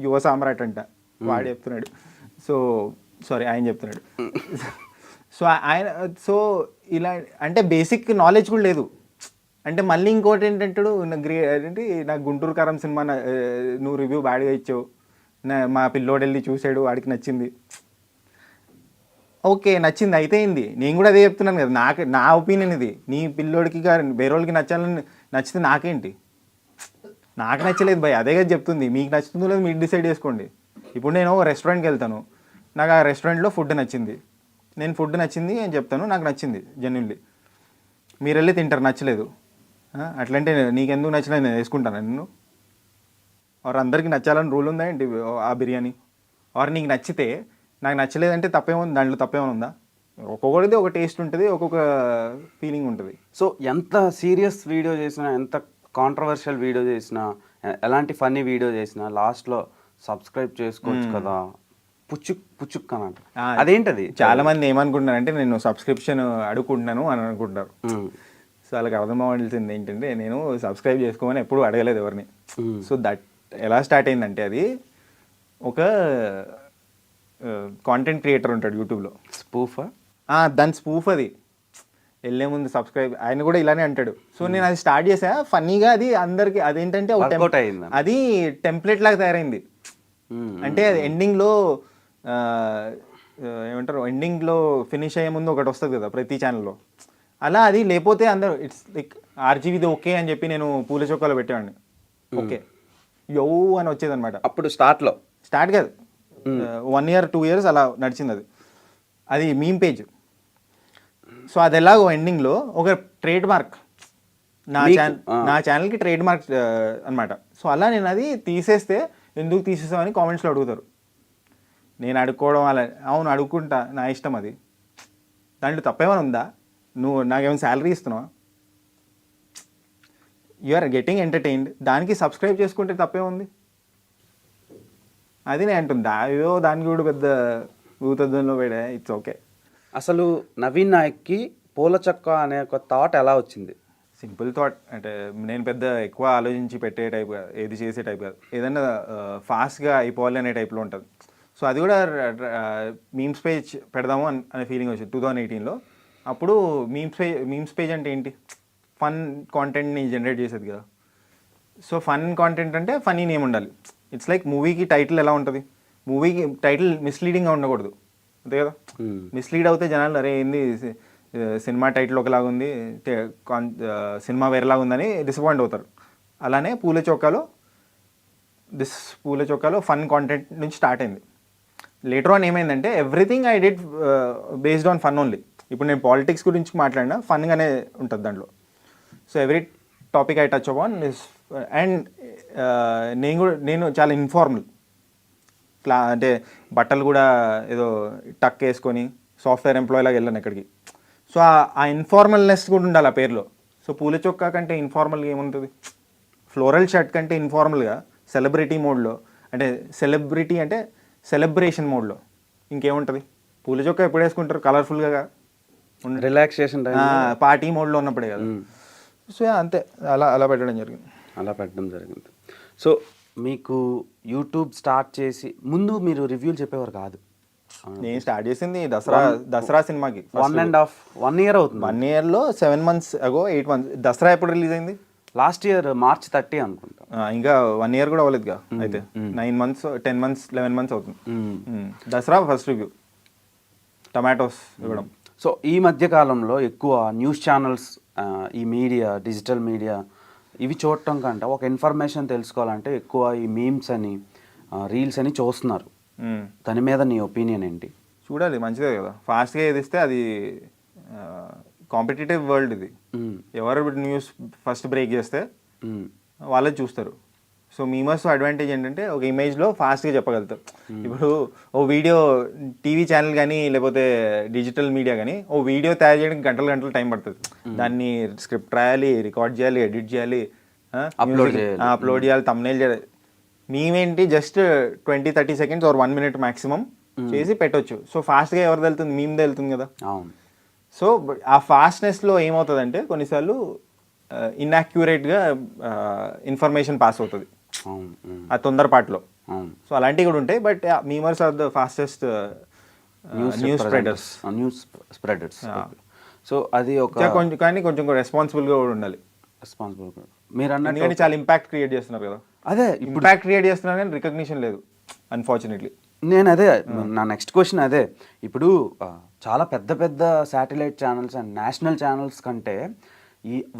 యువ సామ్రాట్ అంట వాడు చెప్తున్నాడు. సో సారీ ఆయన చెప్తున్నాడు. సో ఇలా అంటే బేసిక్ నాలెడ్జ్ కూడా లేదు. అంటే మళ్ళీ ఇంకోటి ఏంటంటాడు, ఏంటి నాకు గుంటూరు కారం సినిమా నువ్వు రివ్యూ బ్యాడ్గా ఇచ్చావు, మా పిల్లోడు వెళ్ళి చూసాడు వాడికి నచ్చింది. ఓకే నచ్చింది అయితే అయింది, నేను కూడా అదే చెప్తున్నాను కదా. నా ఒపీనియన్ ఇది. నీ పిల్లోడికి వేరే వాళ్ళకి నచ్చితే నాకేంటి? నాకు నచ్చలేదు భయ్, అదే కదా చెప్తుంది. మీకు నచ్చుతుందో లేదు మీరు డిసైడ్ చేసుకోండి. ఇప్పుడు నేను రెస్టారెంట్కి వెళ్తాను, నాకు ఆ రెస్టారెంట్లో ఫుడ్ నచ్చింది, నేను ఫుడ్ నచ్చింది అని చెప్తాను, నాకు నచ్చింది జెన్యున్లీ. మీరు వెళ్ళి తింటారు, నచ్చలేదు. అట్లంటే నీకెందుకు నచ్చలేదు, నేను వేసుకుంటాను నిన్ను. ఆర్ అందరికి నచ్చాలని రూల్ ఉందా ఏంటి ఆ బిర్యానీ? ఆర్ నీకు నచ్చితే నాకు నచ్చలేదంటే తప్పేముంది, దాంట్లో తప్పేమైనా ఉందా? ఒక్కొక్కటిది ఒక టేస్ట్ ఉంటుంది, ఒక్కొక్క ఫీలింగ్ ఉంటుంది. సో ఎంత సీరియస్ వీడియో చేసినా, ఎంత కాంట్రవర్షియల్ వీడియో చేసినా, ఎలాంటి ఫన్నీ వీడియో చేసినా లాస్ట్లో సబ్స్క్రైబ్ చేసుకోవచ్చు కదా, పుచ్చుక్ అని అంటారు. అదేంటది? చాలా మంది ఏమనుకుంటున్నారంటే నేను సబ్స్క్రిప్షన్ అడుగుకుంటున్నాను అని అనుకుంటారు. సో వాళ్ళకి అర్థం అవ్వాల్సింది ఏంటంటే నేను సబ్స్క్రైబ్ చేసుకోమని ఎప్పుడు అడగలేదు ఎవరిని. సో దట్ ఎలా స్టార్ట్ అయిందంటే, అది ఒక కాంటెంట్ క్రియేటర్ ఉంటాడు యూట్యూబ్లో. స్పూఫా? దాని స్పూఫ్ అది. వెళ్ళే ముందు సబ్స్క్రైబ్, ఆయన కూడా ఇలానే అంటాడు. సో నేను అది స్టార్ట్ చేసా ఫన్నీగా. అది అందరికి అదేంటంటే అది టెంప్లెట్ లాగా తయారైంది. అంటే అది ఎండింగ్లో ఏమంటారు, ఎండింగ్లో ఫినిష్ అయ్యే ముందు ఒకటి వస్తుంది కదా ప్రతి ఛానల్లో, అలా అది. లేకపోతే అందరూ ఇట్స్ లైక్ ఆర్జీవిది ఓకే అని చెప్పి నేను పూల చొక్కాలో పెట్టేవాడిని. ఓకే యో అని వచ్చేది అనమాట. అప్పుడు స్టార్ట్ కాదు, 1 year 2 years అలా నడిచింది అది. అది మీమ్ పేజ్. సో అది ఎలాగో ఎండింగ్లో ఒక ట్రేడ్ మార్క్, నా ఛానల్కి ట్రేడ్ మార్క్ అనమాట. సో అలా నేను అది తీసేస్తే ఎందుకు తీసేసామని కామెంట్స్లో అడుగుతారు. నేను అడుక్కోవడం అలా, అవును అడుక్కుంటా, నా ఇష్టం అది. దాంట్లో తప్పేమైనా ఉందా? నువ్వు నాకేమైనా శాలరీ ఇస్తున్నావా? యు ఆర్ గెటింగ్ ఎంటర్టైన్డ్, దానికి సబ్స్క్రైబ్ చేసుకుంటే తప్పేముంది? అది నేను అంటుంది. అయ్యో దానికి కూడా పెద్ద ఊతద్దంలో పెడా, ఇట్స్ ఓకే. అసలు నవీన్ నాయక్కి పూల చొక్కా అనే ఒక థాట్ ఎలా వచ్చింది? Simple thought. అంటే నేను పెద్ద ఎక్కువ ఆలోచించి పెట్టే టైప్ కాదు, ఏది చేసే టైప్ కాదు. ఏదన్నా ఫాస్ట్గా అయిపోవాలి అనే టైప్లో ఉంటుంది. సో అది కూడా మీమ్స్ పేజ్ పెడదాము అనే ఫీలింగ్ వచ్చింది 2018లో. అప్పుడు మీమ్స్ పేజ్ అంటే ఏంటి? ఫన్ కాంటెంట్ని జనరేట్ చేసేది కదా. సో ఫన్ కాంటెంట్ అంటే ఫన్నీ నేమ్ ఉండాలి. ఇట్స్ లైక్ మూవీకి టైటిల్ ఎలా ఉంటుంది, మూవీకి టైటిల్ మిస్లీడింగ్గా ఉండకూడదు, అంతే కదా. మిస్లీడ్ అవుతే జనాలు అరే ఏంది సినిమా టైటిల్ ఒకలాగా ఉంది, సినిమా వేరేలాగా ఉందని డిసప్పాయింట్ అవుతారు. అలానే పూల చొక్కాలో ఫన్ కాంటెంట్ నుంచి స్టార్ట్ అయింది. లేటర్ ఆన్ ఏమైందంటే everything I did based on fun only. ఇప్పుడు నేను పాలిటిక్స్ గురించి మాట్లాడినా ఫన్గానే ఉంటుంది దాంట్లో. So every topic I touch upon and నేను చాలా ఇన్ఫార్మల్ అంటే బట్టలు కూడా ఏదో టక్ వేసుకొని సాఫ్ట్వేర్ ఎంప్లాయీ లాగా వెళ్ళాను ఎక్కడికి. సో ఆ ఇన్ఫార్మల్నెస్ కూడా ఉండాలి ఆ పేరులో. సో పూల చొక్కా కంటే ఇన్ఫార్మల్గా ఏముంటుంది? ఫ్లోరల్ షర్ట్ కంటే ఇన్ఫార్మల్గా సెలబ్రిటీ మోడ్లో, అంటే సెలబ్రిటీ అంటే సెలబ్రేషన్ మోడ్లో ఇంకేముంటుంది? పూల చొక్కా ఎప్పుడు వేసుకుంటారు? కలర్ఫుల్గా రిలాక్సేషన్ పార్టీ మోడ్లో ఉన్నప్పుడే కదా. సో అంతే, అలా పెట్టడం జరిగింది. సో మీకు యూట్యూబ్ స్టార్ట్ చేసి ముందు మీరు రివ్యూలు చెప్పేవారు కాదు? నేను స్టార్ట్ చేసింది దసరా సినిమాకి. 1 year అవుతుంది. 1 yearలో 7 months అగో 8 months. దసరా ఎప్పుడు రిలీజ్ అయింది? లాస్ట్ ఇయర్ March 30 అనుకుంటా. ఇంకా 1 year కూడా అవ్వలేదుగా. అయితే 9 months 10 months 11 months అవుతుంది. దసరా ఫస్ట్ రివ్యూ, టమాటోస్ ఇవ్వడం. సో ఈ మధ్య కాలంలో ఎక్కువ న్యూస్ ఛానల్స్, ఈ మీడియా, డిజిటల్ మీడియా ఇవి చూడటం కంటే ఒక ఇన్ఫర్మేషన్ తెలుసుకోవాలంటే ఎక్కువ ఈ మీమ్స్ అని, రీల్స్ అని చూస్తున్నారు. దాని మీద నీ ఒపీనియన్ ఏంటి? చూడాలి, మంచిదే కదా. ఫాస్ట్గా ఏది ఇస్తే అది కాంపిటేటివ్ వరల్డ్ ఇది. ఎవరు న్యూస్ ఫస్ట్ బ్రేక్ చేస్తే వాళ్ళే చూస్తారు. సో మీమర్స్ అడ్వాంటేజ్ ఏంటంటే ఒక ఇమేజ్లో ఫాస్ట్గా చెప్పగలుగుతారు. ఇప్పుడు ఓ వీడియో టీవీ ఛానల్ కానీ లేకపోతే డిజిటల్ మీడియా కానీ ఓ వీడియో తయారు చేయడానికి గంటలు టైం పడుతుంది. దాన్ని స్క్రిప్ట్ రాయాలి, రికార్డ్ చేయాలి, ఎడిట్ చేయాలి, అప్లోడ్ చేయాలి, థంబ్నెయిల్ చేయాలి. మేమేంటి just 20-30 seconds or 1 minute maximum చేసి పెట్టవచ్చు. సో ఫాస్ట్గా ఎవరు వెళ్తుంది? మేము వెళ్తుంది కదా. సో ఆ ఫాస్ట్నెస్లో ఏమవుతుందంటే కొన్నిసార్లు ఇన్యాక్యురేట్గా ఇన్ఫర్మేషన్ పాస్ అవుతుంది ఆ తొందరపాటులో. సో అలాంటివి కూడా ఉంటాయి. But memers are the fastest news spreaders. So అది ఒక కొంచెం రెస్పాన్సిబుల్గా కూడా ఉండాలి. మీరు అన్నట్టు చాలా ఇంపాక్ట్ క్రియేట్ చేస్తున్నారు కదా. అదే ఇంపాక్ట్ క్రియేట్ చేస్తున్నారు కానీ రికగ్నిషన్ లేదు అన్ఫార్చునేట్లీ. నేను అదే నా నెక్స్ట్ క్వశ్చన్ అదే. ఇప్పుడు చాలా పెద్ద satellite channels and national channels కంటే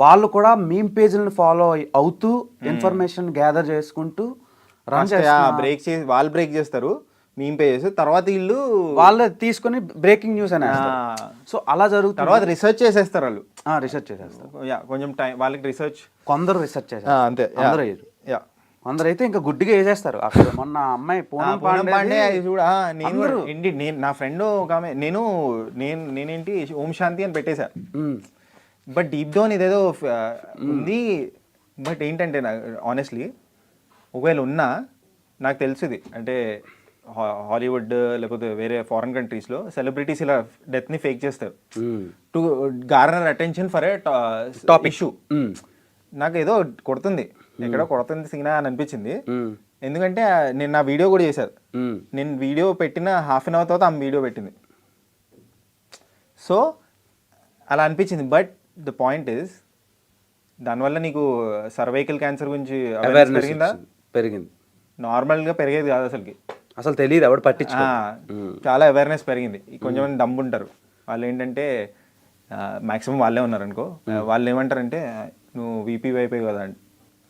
వాళ్ళు కూడా మీమ్ పేజీలను ఫాలో అవుతూ ఇన్ఫర్మేషన్ గ్యాదర్ చేసుకుంటూ బ్రేక్ చేసి వాళ్ళు బ్రేక్ చేస్తారు. మీమ్ పేజెస్, తర్వాత వీళ్ళు వాళ్ళు తీసుకొని బ్రేకింగ్ న్యూస్ అని సో అలా జరుగుతుంది. తర్వాత రీసెర్చ్ చేసేస్తారు వాళ్ళు. రీసెర్చ్ చేసేస్తారు. కొంచెం టైం వాళ్ళకి రీసెర్చ్, కొందరు రీసెర్చ్ చేస్తారు, అంతే. అందరూ వేయరు. కొందరు అయితే ఇంకా గుడ్డిగా వేసేస్తారు. అక్కడ మొన్న అమ్మాయి పూనం పాండే చూడ, నేను నా ఫ్రెండ్ ఒక ఆమె, నేనేంటి ఓం శాంతి అని పెట్టేశా. బట్ డీప్ డౌన్ ఇదేదో ఉంది. బట్ ఏంటంటే ఆనెస్ట్లీ ఒకవేళ ఉన్నా నాకు తెలిసింది అంటే హాలీవుడ్ లేకపోతే వేరే ఫారెన్ కంట్రీస్లో సెలబ్రిటీస్ ఇలా డెత్ని ఫేక్ చేస్తారు to garner attention for a top issue. నాకు ఏదో కొడుతుంది, ఎక్కడో కొడుతుంది సిగ్నా అని అనిపించింది. ఎందుకంటే నేను నా వీడియో కూడా చేశాను. నేను వీడియో పెట్టిన హాఫ్ అన్ అవర్ తర్వాత ఆమె వీడియో పెట్టింది. సో అలా అనిపించింది. బట్ ద పాయింట్ ఇస్, దానివల్ల నీకు సర్వైకల్ క్యాన్సర్ గురించి పెరిగిందా? పెరిగింది. నార్మల్గా పెరిగేది కాదు అసలు తెలియదు, ఎవడు పట్టించు. చాలా అవేర్నెస్ పెరిగింది. కొంచెం మంది దమ్ము ఉంటారు, వాళ్ళు ఏంటంటే మ్యాక్సిమం వాళ్ళే ఉన్నారు అనుకో, వాళ్ళు ఏమంటారంటే నువ్వు వీపీ వైపే కదా అండి.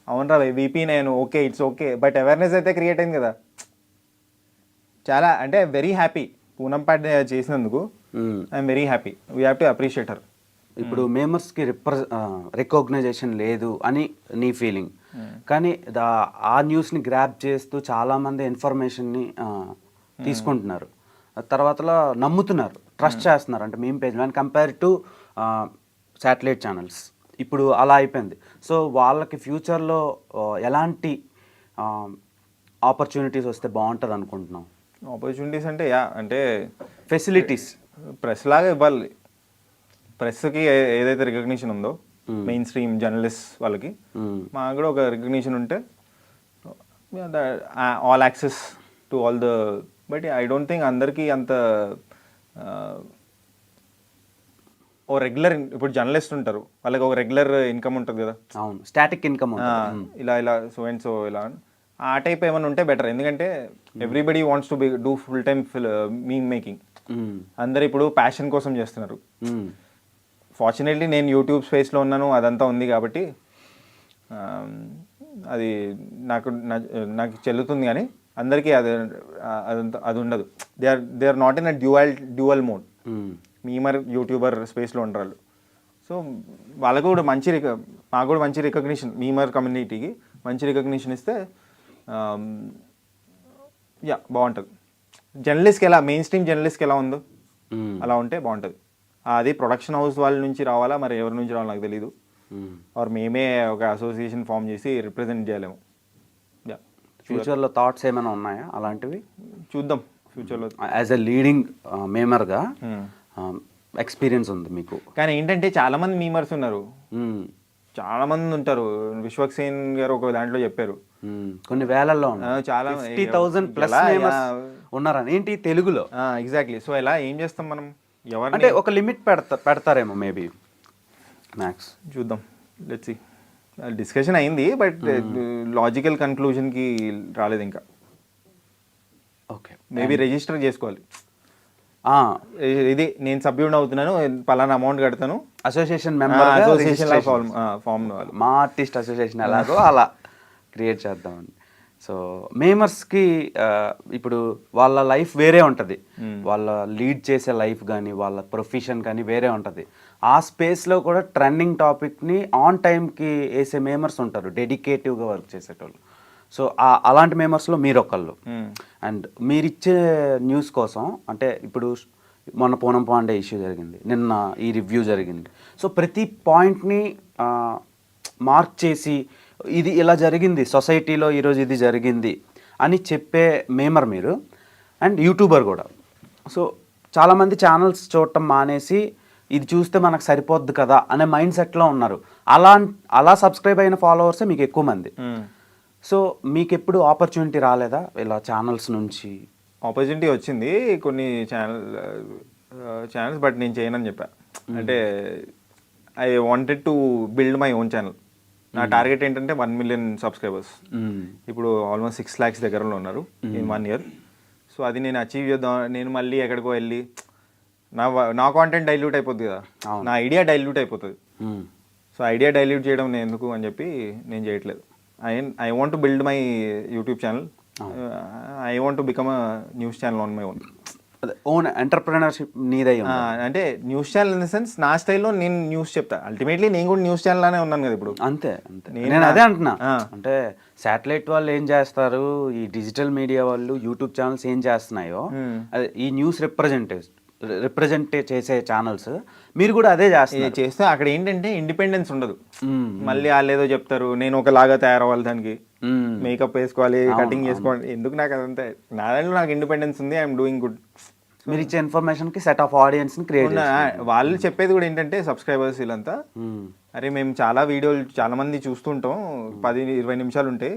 అవునరా వీపీ నేను, okay it's okay, but awareness అయితే క్రియేట్ అయింది కదా. చాలా అంటే వెరీ హ్యాపీ పూనం పాండే చేసినందుకు. I'm very happy. We have to appreciate her. ఇప్పుడు మేమర్స్కి రికగ్నైజేషన్ లేదు అని నీ ఫీలింగ్, కానీ ఆ న్యూస్ని గ్రాప్ చేస్తూ చాలామంది ఇన్ఫర్మేషన్ని తీసుకుంటున్నారు, తర్వాతలో నమ్ముతున్నారు, ట్రస్ట్ చేస్తున్నారు. అంటే మేము page and compare to satellite channels ఇప్పుడు అలా అయిపోయింది. సో వాళ్ళకి ఫ్యూచర్లో ఎలాంటి ఆపర్చునిటీస్ వస్తే బాగుంటుంది అనుకుంటున్నాం? ఆపర్చునిటీస్ అంటే అంటే ఫెసిలిటీస్ ప్రెస్ లాగా ఇవ్వాలి. ప్రెస్కి ఏదైతే రికగ్నిషన్ ఉందో మెయిన్ స్ట్రీమ్ జర్నలిస్ట్ వాళ్ళకి, మాకు కూడా ఒక రికగ్నిషన్ ఉంటే all access to all the. But I don't think అందరికీ అంత ఓ రెగ్యులర్, ఇప్పుడు జర్నలిస్ట్ ఉంటారు వాళ్ళకి ఒక రెగ్యులర్ ఇన్కమ్ ఉంటుంది కదా. అవును, స్టాటిక్ ఇన్కమ్ ఇలా ఇలా సో అండ్ సో ఇలా ఆ టైప్ ఏమైనా ఉంటే బెటర్. ఎందుకంటే everybody wants to do full time meme making. అందరు ఇప్పుడు ప్యాషన్ కోసం చేస్తున్నారు. ఫార్చునేట్లీ నేను యూట్యూబ్ స్పేస్లో ఉన్నాను, అదంతా ఉంది కాబట్టి అది నాకు చెల్లుతుంది. కానీ అందరికీ అది ఉండదు. They are not in a dual mode. Memer YouTuber స్పేస్లో ఉంటారు. సో వాళ్ళకు కూడా మాకు కూడా మంచి రికగ్నిషన్, మీమర్ కమ్యూనిటీకి మంచి రికగ్నిషన్ ఇస్తే బాగుంటుంది. జర్నలిస్ట్కి ఎలా, మెయిన్ స్ట్రీమ్ జర్నలిస్ట్కి ఎలా ఉందో అలా ఉంటే బాగుంటుంది. అది ప్రొడక్షన్ హౌస్ వాళ్ళ నుంచి రావాలా, మరి ఎవరి నుంచి రావాలో నాకు తెలీదు. ఆర్ మేమే ఒక అసోసియేషన్ ఫామ్ చేసి రిప్రజెంట్ చేయలేము. ఫ్యూచర్లో థాట్స్ ఏమైనా ఉన్నాయా అలాంటివి? చూద్దాం ఫ్యూచర్లో. యాజ్ ఎ లీడింగ్ మేమర్గా ఎక్స్పీరియన్స్ ఉంది మీకు. కానీ ఏంటంటే చాలా మంది మీమర్స్ ఉన్నారు, చాలా మంది ఉంటారు. విశ్వక్సేన్ గారు ఒక దాంట్లో చెప్పారు కొన్ని వేలల్లో చాలా 50,000+ ఉన్నారని. ఏంటి తెలుగులో? ఎగ్జాక్ట్లీ. సో ఇలా ఏం చేస్తాం మనం? అంటే ఒక లిమిట్ పెడతారేమో మేబీ, మ్యాక్స్. చూద్దాం, లెట్స్ సీ. డిస్కషన్ అయింది, బట్ లాజికల్ కన్క్లూజన్కి రాలేదు ఇంకా. ఓకే, మేబీ రిజిస్టర్ చేసుకోవాలి. ఇది నేను సభ్యుడిని అవుతున్నాను, పలానా అమౌంట్ కడతాను, అసోసియేషన్ మెంబర్, అసోసియేషన్ ఫామ్. మా ఆర్టిస్ట్ అసోసియేషన్ ఎలాగో అలా క్రియేట్ చేద్దామని. సో మేమర్స్కి ఇప్పుడు వాళ్ళ లైఫ్ వేరే ఉంటుంది, వాళ్ళ లీడ్ చేసే లైఫ్ కానీ వాళ్ళ ప్రొఫెషన్ కానీ వేరే ఉంటుంది. ఆ స్పేస్లో కూడా ట్రెండింగ్ టాపిక్ని ఆన్ టైంకి వేసే మేమర్స్ ఉంటారు, డెడికేటివ్గా వర్క్ చేసేటోళ్ళు. సో అలాంటి మేమర్స్లో మీరు ఒకళ్ళు. అండ్ మీరు ఇచ్చే న్యూస్ కోసం, అంటే ఇప్పుడు మొన్న పూనం పాండే ఇష్యూ జరిగింది, నిన్న ఈ రివ్యూ జరిగింది. సో ప్రతి పాయింట్ని మార్క్ చేసి ఇది ఇలా జరిగింది సొసైటీలో, ఈరోజు ఇది జరిగింది అని చెప్పే మేమర్ మీరు, అండ్ యూట్యూబర్ కూడా. సో చాలామంది ఛానల్స్ చూడటం మానేసి ఇది చూస్తే మనకు సరిపోద్ది కదా అనే మైండ్ సెట్లో ఉన్నారు. అలా సబ్స్క్రైబ్ అయిన ఫాలోవర్సే మీకు ఎక్కువ మంది. సో మీకు ఎప్పుడు ఆపర్చునిటీ రాలేదా ఇలా ఛానల్స్ నుంచి? ఆపర్చునిటీ వచ్చింది కొన్ని ఛానల్స్, బట్ నేను చేయనని చెప్పా. అంటే I wanted to build my own channel. నా టార్గెట్ ఏంటంటే 1 million సబ్స్క్రైబర్స్. ఇప్పుడు ఆల్మోస్ట్ 6 lakhs దగ్గరలో ఉన్నారు ఇన్ 1 year. సో అది నేను అచీవ్ చేద్దాం. నేను మళ్ళీ ఎక్కడికో వెళ్ళి నా కాంటెంట్ డైల్యూట్ అయిపోద్ది కదా, నా ఐడియా డైల్యూట్ అయిపోతుంది. సో ఐడియా డైల్యూట్ చేయడం నేను ఎందుకు అని చెప్పి నేను చేయట్లేదు. I want to build my YouTube channel I want to become a news channel on my own. అదే ఓన్ ఎంటర్ప్రినర్షిప్ నీదై ఉంది. అంటే news channel in the sense నా స్టైల్లో నేను న్యూస్ చెప్తా. అల్టిమేట్లీ నేను కూడా న్యూస్ ఛానల్ లానే ఉన్నాను కదా ఇప్పుడు. అంతే నేను అదే అంటున్నా. అంటే శాటిలైట్ వాళ్ళు ఏం చేస్తారు, ఈ డిజిటల్ మీడియా వాళ్ళు యూట్యూబ్ ఛానల్స్ ఏం చేస్తున్నాయో అదే ఈ న్యూస్ రిప్రజెంట్ చేసే ఛానల్స్ మీరు కూడా అదే చేస్తున్నారు. చేస్తే అక్కడ ఏంటంటే ఇండిపెండెన్స్ ఉండదు. మళ్ళీ వాళ్ళు ఏదో చెప్తారు, నేను ఒకలాగా తయారవ్వాలి, దానికి మేకప్ వేసుకోవాలి, కటింగ్ చేసుకోవాలి. ఎందుకు నాకు అదంతా, నా దాంట్లో నాకు ఇండిపెండెన్స్ ఉంది, ఐఎమ్ డూయింగ్ గుడ్. మీరు ఇచ్చే ఇన్ఫర్మేషన్ కి సెట్ ఆఫ్ ఆడియన్స్ ని క్రియేట్ వాళ్ళు చెప్పేది కూడా ఏంటంటే సబ్స్క్రైబర్స్ వీళ్ళంతా, అరే మేము చాలా వీడియోలు చాలా మంది చూస్తుంటాం, 10-20 నిమిషాలు ఉంటాయి,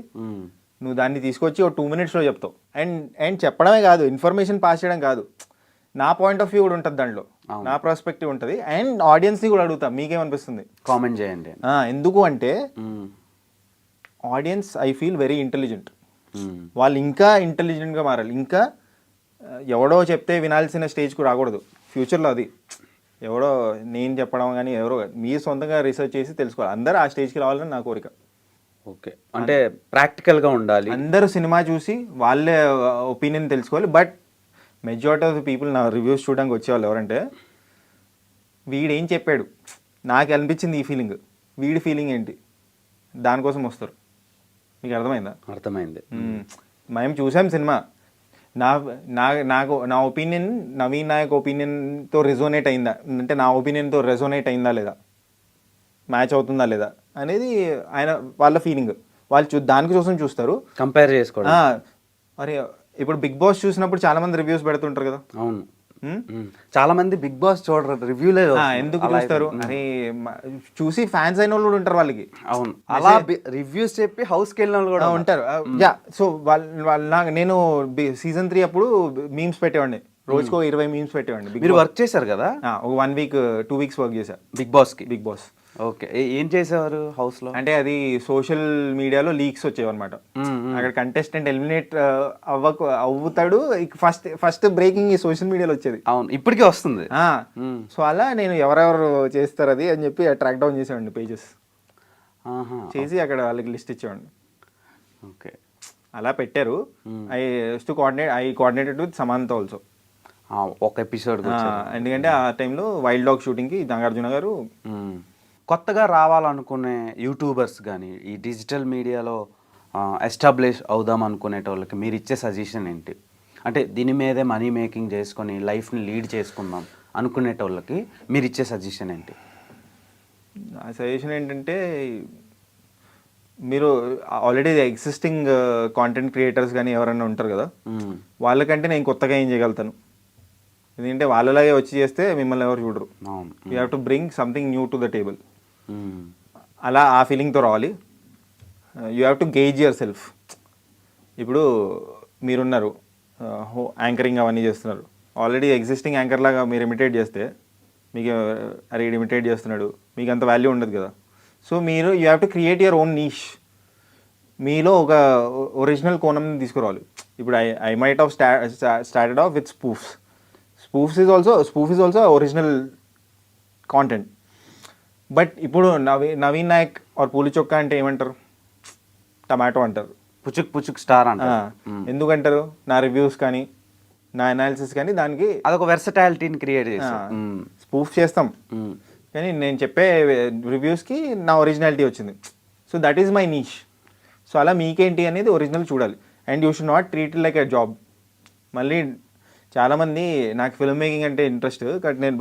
నువ్వు దాన్ని తీసుకొచ్చి ఒక 2 minutes లో చెప్తావు. అండ్ చెప్పడమే కాదు, ఇన్ఫర్మేషన్ పాస్ చేయడం కాదు, నా పాయింట్ ఆఫ్ వ్యూ కూడా ఉంటుంది దాంట్లో, నా పర్స్పెక్టివ్ ఉంటుంది. అండ్ ఆడియన్స్ని కూడా అడుగుతా, మీకేమనిపిస్తుంది కామెంట్ చేయండి. ఎందుకు అంటే audience I feel very intelligent. వాళ్ళు ఇంకా ఇంటెలిజెంట్గా మారాలి. ఇంకా ఎవడో చెప్తే వినాల్సిన స్టేజ్కు రాకూడదు ఫ్యూచర్లో. అది ఎవడో నేను చెప్పడం కానీ ఎవరో, మీరు సొంతంగా రీసెర్చ్ చేసి తెలుసుకోవాలి. అందరూ ఆ స్టేజ్కి రావాలని నా కోరిక. ఓకే, అంటే ప్రాక్టికల్గా ఉండాలి. అందరూ సినిమా చూసి వాళ్ళే ఒపీనియన్ తెలుసుకోవాలి. But majority of the people నా రివ్యూస్ చూడడానికి వచ్చేవాళ్ళు ఎవరంటే, వీడేం చెప్పాడు, నాకు అనిపించింది ఈ ఫీలింగ్, వీడి ఫీలింగ్ ఏంటి, దానికోసం వస్తారు. మీకు అర్థమైందా? అర్థమైంది. మేము చూసాం సినిమా, నా ఒపీనియన్ నవీన్ నాయక్ ఒపీనియన్తో రెజోనేట్ అయిందా, అంటే నా ఒపీనియన్తో రెజోనేట్ అయిందా లేదా, మ్యాచ్ అవుతుందా లేదా అనేది ఆయన వాళ్ళ ఫీలింగ్. వాళ్ళు దానికి కోసం చూస్తారు, కంపేర్ చేసుకోవడం. అరే ఇప్పుడు బిగ్ బాస్ చూసినప్పుడు చాలా మంది రివ్యూస్ పెడుతుంటారు కదా. అవును, చాలా మంది బిగ్ బాస్ చూడరు, రివ్యూలే ఎందుకు చూస్తారు అని చూసి ఫ్యాన్స్ అయిన వాళ్ళు కూడా ఉంటారు వాళ్ళకి. అవును, అలా రివ్యూస్ చెప్పి హౌస్కి వెళ్ళిన వాళ్ళు కూడా ఉంటారు. సో వాళ్ళు నేను సీజన్ 3 అప్పుడు మీమ్స్ పెట్టేవాడిని, రోజుకో 20 మీమ్స్ పెట్టేవాడిని. మీరు వర్క్ చేశారు కదా, ఒక 1 week 2 weeks వర్క్ చేశా బిగ్ బాస్. ఓకే, ఏం చేసేవారు హౌస్ లో? అంటే అది సోషల్ మీడియాలో లీక్స్ వచ్చేవి అనమాట. అక్కడ కంటెస్టెంట్ ఎలిమినేట్ అవుతాడు, ఫస్ట్ బ్రేకింగ్ ఈ సోషల్ మీడియాలో వచ్చేది. అవును, ఇప్పటికే వస్తుంది. సో అలా నేను ఎవరెవరు చేస్తారు అది అని చెప్పి ట్రాక్ డౌన్ చేసేవాడిని, పేజెస్ చేసి అక్కడ వాళ్ళకి లిస్ట్ ఇచ్చేవాడిని. ఓకే, అలా పెట్టారు. I coordinated with Samantha also ఒక ఎపిసోడ్. ఎందుకంటే ఆ టైంలో వైల్డ్ డాగ్ షూటింగ్కి నాగార్జున గారు కొత్తగా రావాలనుకునే యూట్యూబర్స్ కానీ ఈ డిజిటల్ మీడియాలో ఎస్టాబ్లిష్ అవుదాం అనుకునేటోళ్ళకి మీరు ఇచ్చే సజెషన్ ఏంటి? అంటే దీని మీదే మనీ మేకింగ్ చేసుకొని లైఫ్ని లీడ్ చేసుకుందాం అనుకునేటోళ్ళకి మీరు ఇచ్చే సజెషన్ ఏంటి? ఆ సజెషన్ ఏంటంటే, మీరు ఆల్రెడీ ఎగ్జిస్టింగ్ కాంటెంట్ క్రియేటర్స్ కానీ ఎవరైనా ఉంటారు కదా, వాళ్ళకంటే నేను కొత్తగా ఏం చేయగలుగుతాను. ఎందుకంటే వాళ్ళలాగే వచ్చి చేస్తే మిమ్మల్ని ఎవరు చూడరు. You have to bring something new to the table. అలా ఆ ఫీలింగ్తో రావాలి. You have to gauge your self. ఇప్పుడు మీరున్నారు, యాంకరింగ్ అవన్నీ చేస్తున్నారు, ఆల్రెడీ ఎగ్జిస్టింగ్ యాంకర్ లాగా మీరు ఇమిటేట్ చేస్తే మీకు అరే ఇమిటేట్ చేస్తున్నాడు, మీకు అంత వాల్యూ ఉండదు కదా. సో మీరు you have to create your own niche. మీలో ఒక ఒరిజినల్ కోణంని తీసుకురావాలి. ఇప్పుడు I might of started off with spoofs. Spoof is also original content. But ఇప్పుడు నవీన్ నాయక్ ఆర్ పూలి చొక్కా అంటే ఏమంటారు? టమాటో అంటారు, పుచుక్ స్టార్ అంటారు. ఎందుకంటారు? నా రివ్యూస్ కానీ నా అనాలిసిస్ కానీ దానికి అదొక వెర్సటాలిటీని క్రియేట్ చేస్తాం. స్పూఫ్ చేస్తాం కానీ నేను చెప్పే రివ్యూస్కి నా ఒరిజినాలిటీ వచ్చింది. So that is my niche. So అలా మీకేంటి అనేది ఒరిజినల్ చూడాలి. And you should not treat like a job. మళ్ళీ చాలామంది నాకు ఫిల్మ్ మేకింగ్ అంటే ఇంట్రెస్ట్,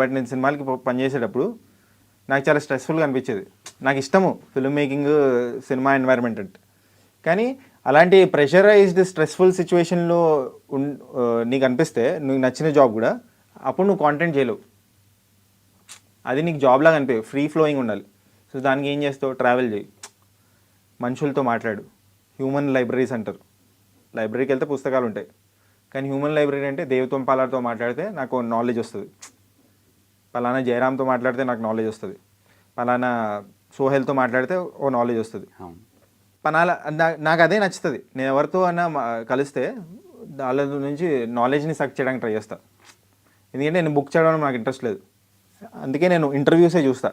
బట్ నేను సినిమాలకి పనిచేసేటప్పుడు నాకు చాలా స్ట్రెస్ఫుల్గా అనిపించేది. నాకు ఇష్టము ఫిల్మ్ మేకింగ్, సినిమా ఎన్వైర్న్మెంట్ అంటే. కానీ అలాంటి ప్రెషరైజ్డ్ స్ట్రెస్ఫుల్ సిచ్యువేషన్లో నీకు అనిపిస్తే నీకు నచ్చిన జాబ్ కూడా, అప్పుడు నువ్వు కాంటెంట్ చేయలేవు. అది నీకు జాబ్ లాగా అనిపి ఫ్రీ ఫ్లోయింగ్ ఉండాలి. సో దానికి ఏం చేస్తావు? ట్రావెల్ చేయి, మనుషులతో మాట్లాడు. హ్యూమన్ లైబ్రరీస్ అంటారు. లైబ్రరీకి వెళ్తే పుస్తకాలు ఉంటాయి, కానీ హ్యూమన్ లైబ్రరీ అంటే దేవతం పాలార్తో మాట్లాడితే నాకు నాలెడ్జ్ వస్తుంది, పలానా జయరామ్తో మాట్లాడితే నాకు నాలెడ్జ్ వస్తుంది, పలానా సోహెల్తో మాట్లాడితే ఓ నాలెడ్జ్ వస్తుంది. నాకు అదే నచ్చుతుంది. నేను ఎవరితో అన్నా కలిస్తే వాళ్ళ నుంచి నాలెడ్జ్ని సక్ చేయడానికి ట్రై చేస్తాను. ఎందుకంటే నేను బుక్ చదవడం నాకు ఇంట్రెస్ట్ లేదు. అందుకే నేను ఇంటర్వ్యూసే చూస్తా.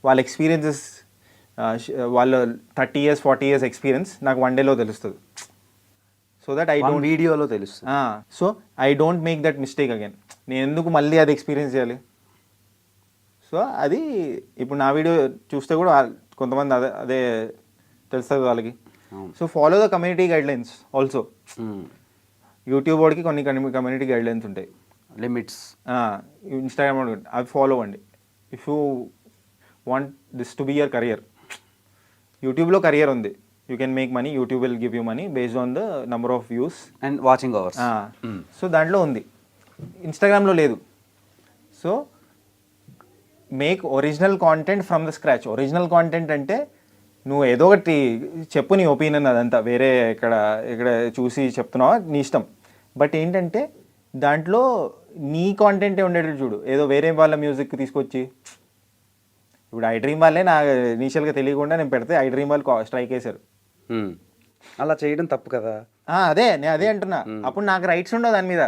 వాళ్ళ ఎక్స్పీరియన్సెస్, వాళ్ళ 30 years 40 years ఎక్స్పీరియన్స్ నాకు 1 dayలో తెలుస్తుంది. సో దట్ ఐ డోంట్ వీడియోలో తెలుస్తుంది. So I don't make that mistake again. నేను ఎందుకు మళ్ళీ అది ఎక్స్పీరియన్స్ చేయాలి? సో అది ఇప్పుడు నా వీడియో చూస్తే కూడా కొంతమంది అదే అదే తెలుస్తుంది వాళ్ళకి. So follow the community guidelines also. YouTube వాడికి కొన్ని కమ్యూనిటీ గైడ్లైన్స్ ఉంటాయి, లిమిట్స్. ఇన్స్టాగ్రామ్ అవి ఫాలో అవ్వండి. If you want this to be your career, యూట్యూబ్లో కెరియర్ ఉంది, you can make money, YouTube will give you money based on the number of views and watching hours. So దాంట్లో ఉంది, ఇన్స్టాగ్రామ్లో లేదు. So make original content from the scratch. Original content అంటే నువ్వు ఏదో ఒకటి చెప్పు, నీ ఒపీనియన్, అదంతా వేరే ఇక్కడ చూసి చెప్తున్నావా నీ ఇష్టం. బట్ ఏంటంటే దాంట్లో నీ కాంటెంటే ఉండేటట్టు చూడు. ఏదో వేరే వాళ్ళ మ్యూజిక్ తీసుకొచ్చి, ఇప్పుడు ఐ డ్రీమ్ వాళ్ళే నా ఇనీషియల్గా తెలియకుండా నేను పెడితే ఐ డ్రీమ్ వాళ్ళు స్ట్రైక్ వేశారు. అలా చేయడం తప్పు కదా. నేను అదే అంటున్నా. అప్పుడు నాకు రైట్స్ ఉండవు దాని మీద.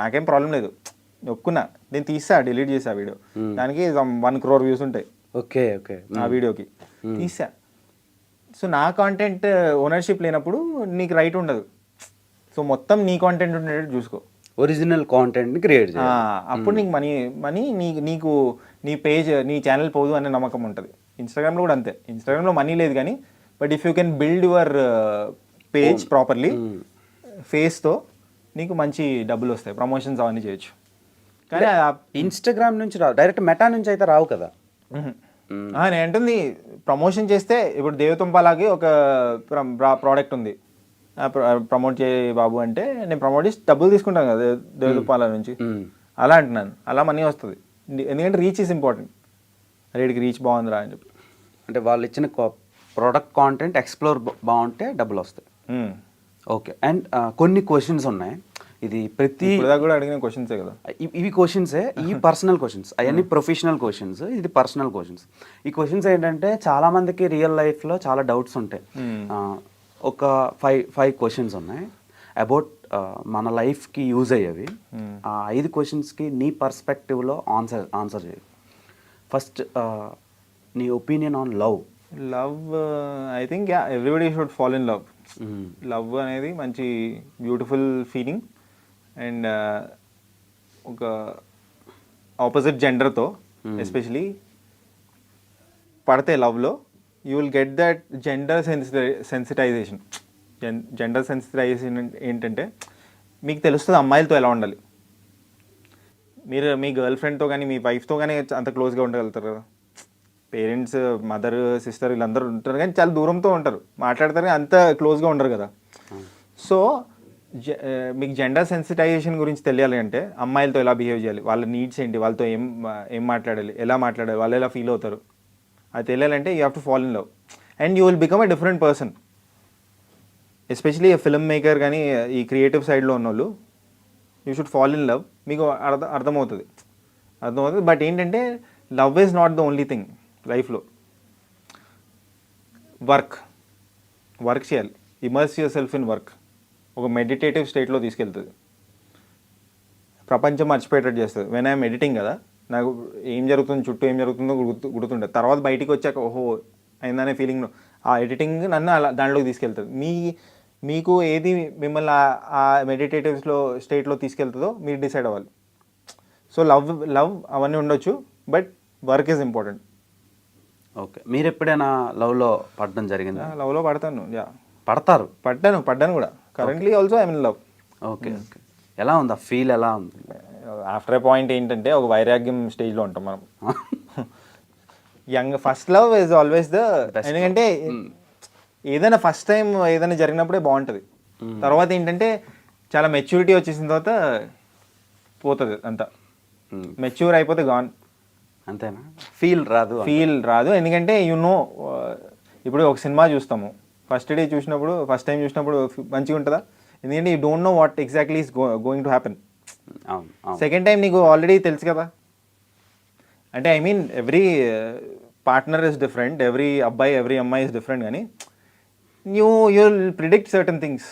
నాకేం ప్రాబ్లం లేదు, ఒప్పుకున్నా, నేను తీసా, డిలీట్ చేసా వీడియో. దానికి 1 crore వ్యూస్ ఉంటాయి. Okay okay. ఆ వీడియోకి తీసా. సో నా కాంటెంట్ ఓనర్షిప్ లేనప్పుడు నీకు రైట్ ఉండదు. సో మొత్తం నీ కాంటెంట్ ఉండేటట్టు చూసుకో, ఒరిజినల్ కాంటెంట్ని క్రియేట్ చేయాలి. అప్పుడు నీకు మనీ నీకు నీ పేజ్, నీ ఛానల్ పోదు అనే నమ్మకం ఉంటుంది. ఇన్స్టాగ్రామ్లో కూడా అంతే. ఇన్స్టాగ్రామ్లో మనీ లేదు కానీ, but if you can build your page properly ఫేస్తో నీకు మంచి డబ్బులు వస్తాయి, ప్రమోషన్స్ అవన్నీ చేయొచ్చు. కానీ ఇన్స్టాగ్రామ్ నుంచి రావు, డైరెక్ట్ మెటా నుంచి అయితే రావు కదా. నేను అంటుంది ప్రమోషన్ చేస్తే, ఇప్పుడు దేవతుంపాలకి ఒక ప్రోడక్ట్ ఉంది, ప్రమోట్ చేయ బాబు అంటే నేను ప్రమోట్ చేసి డబ్బులు తీసుకుంటాను కదా దేవతుంపాల నుంచి. అలా అంటున్నాను, అలా మనీ వస్తుంది. ఎందుకంటే రీచ్ ఈజ్ ఇంపార్టెంట్. వీడికి రీచ్ బాగుందిరా అని చెప్పి, అంటే వాళ్ళు ఇచ్చిన ప్రోడక్ట్ కాంటెంట్ ఎక్స్ప్లోర్ బాగుంటే డబ్బులు వస్తాయి. ఓకే. అండ్ కొన్ని క్వశ్చన్స్ ఉన్నాయి, ఇది ప్రతి కూడా అడిగిన క్వశ్చన్సే కదా ఇవి. క్వశ్చన్సే, ఈ పర్సనల్ క్వశ్చన్స్, అవన్నీ ప్రొఫెషనల్ క్వశ్చన్స్, ఇది పర్సనల్ క్వశ్చన్స్. ఈ క్వశ్చన్స్ ఏంటంటే చాలా మందికి రియల్ లైఫ్లో చాలా డౌట్స్ ఉంటాయి. ఒక 5 క్వశ్చన్స్ ఉన్నాయి అబౌట్ మన లైఫ్కి యూజ్ అయ్యేవి. ఆ 5 క్వశ్చన్స్కి నీ పర్స్పెక్టివ్లో ఆన్సర్ చేయాలి. ఫస్ట్, నీ opinion on love. I think everybody should fall in love. Love అనేది మంచి బ్యూటిఫుల్ ఫీలింగ్. అండ్ ఒక ఆపోజిట్ జెండర్తో ఎస్పెషలీ పడితే లవ్లో, you will get that gender sensitization. Gender sensitization ఏంటంటే మీకు తెలుస్తుంది అమ్మాయిలతో ఎలా ఉండాలి. మీరు మీ గర్ల్ ఫ్రెండ్తో కానీ మీ వైఫ్తో కానీ అంత క్లోజ్గా ఉండగలుగుతారు కదా. పేరెంట్స్, మదర్, సిస్టర్ వీళ్ళందరూ ఉంటారు కానీ చాలా దూరంతో ఉంటారు, మాట్లాడతారు కానీ అంత క్లోజ్గా ఉండరు కదా. సో మీకు జెండర్ సెన్సిటైజేషన్ గురించి తెలియాలి అంటే అమ్మాయిలతో ఎలా బిహేవ్ చేయాలి, వాళ్ళ నీడ్స్ ఏంటి, వాళ్ళతో ఏం మాట్లాడాలి, ఎలా మాట్లాడాలి, వాళ్ళు ఎలా ఫీల్ అవుతారు, అది తెలియాలంటే you have to fall in love. And you will become a different person. Especially film maker కానీ ఈ క్రియేటివ్ సైడ్లో ఉన్న వాళ్ళు, you should fall in love. మీకు అర్థమవుతుంది. బట్ ఏంటంటే love is not the only thing లైఫ్లో. వర్క్ చేయాలి, immerse your self in work. ఒక మెడిటేటివ్ స్టేట్లో తీసుకెళ్తుంది, ప్రపంచం మర్చిపోయేటట్టు చేస్తుంది. వెన్ ఐఎమ్ ఎడిటింగ్ కదా, నాకు ఏం జరుగుతుంది, చుట్టూ ఏం జరుగుతుందో గుర్తుంటుంది. తర్వాత బయటికి వచ్చాక ఓహో అయిందనే ఫీలింగ్, ఆ ఎడిటింగ్ నన్ను అలా దాంట్లోకి తీసుకెళ్తుంది. మీకు ఏది మిమ్మల్ని ఆ మెడిటేటివ్స్లో స్టేట్లో తీసుకెళ్తుందో మీరు డిసైడ్ అవ్వాలి. సో లవ్ అవన్నీ ఉండొచ్చు, but work is important. Okay. మీరు ఎప్పుడైనా లవ్లో పడడం జరిగిందా? లవ్లో పడతాను. పడ్డాను కూడా. Currently also I mean love. Okay okay. ఎలా ఉంది ఆ ఫీల్, ఎలా ఉంది? ఆఫ్టర్ ఏ పాయింట్ ఏంటంటే ఒక వైరాగ్యం స్టేజ్లో ఉంటాం మనం. First love is always the, ఎందుకంటే ఏదైనా ఫస్ట్ టైం ఏదైనా జరిగినప్పుడే బాగుంటుంది. తర్వాత ఏంటంటే చాలా మెచ్యూరిటీ వచ్చేసిన తర్వాత పోతుంది అంతా. మెచ్యూర్ అయిపోతే గాన్, అంతేనా? ఫీల్ రాదు. ఎందుకంటే ఇప్పుడు ఒక సినిమా చూస్తాము, ఫస్ట్ టైం చూసినప్పుడు మంచిగా ఉంటుందా? ఎందుకంటే you don't know what exactly is going to happen. Second time నీకు ఆల్రెడీ తెలుసు కదా. అంటే I mean every partner is different, every అమ్మాయి ఇస్ డిఫరెంట్. కానీ you will predict certain things.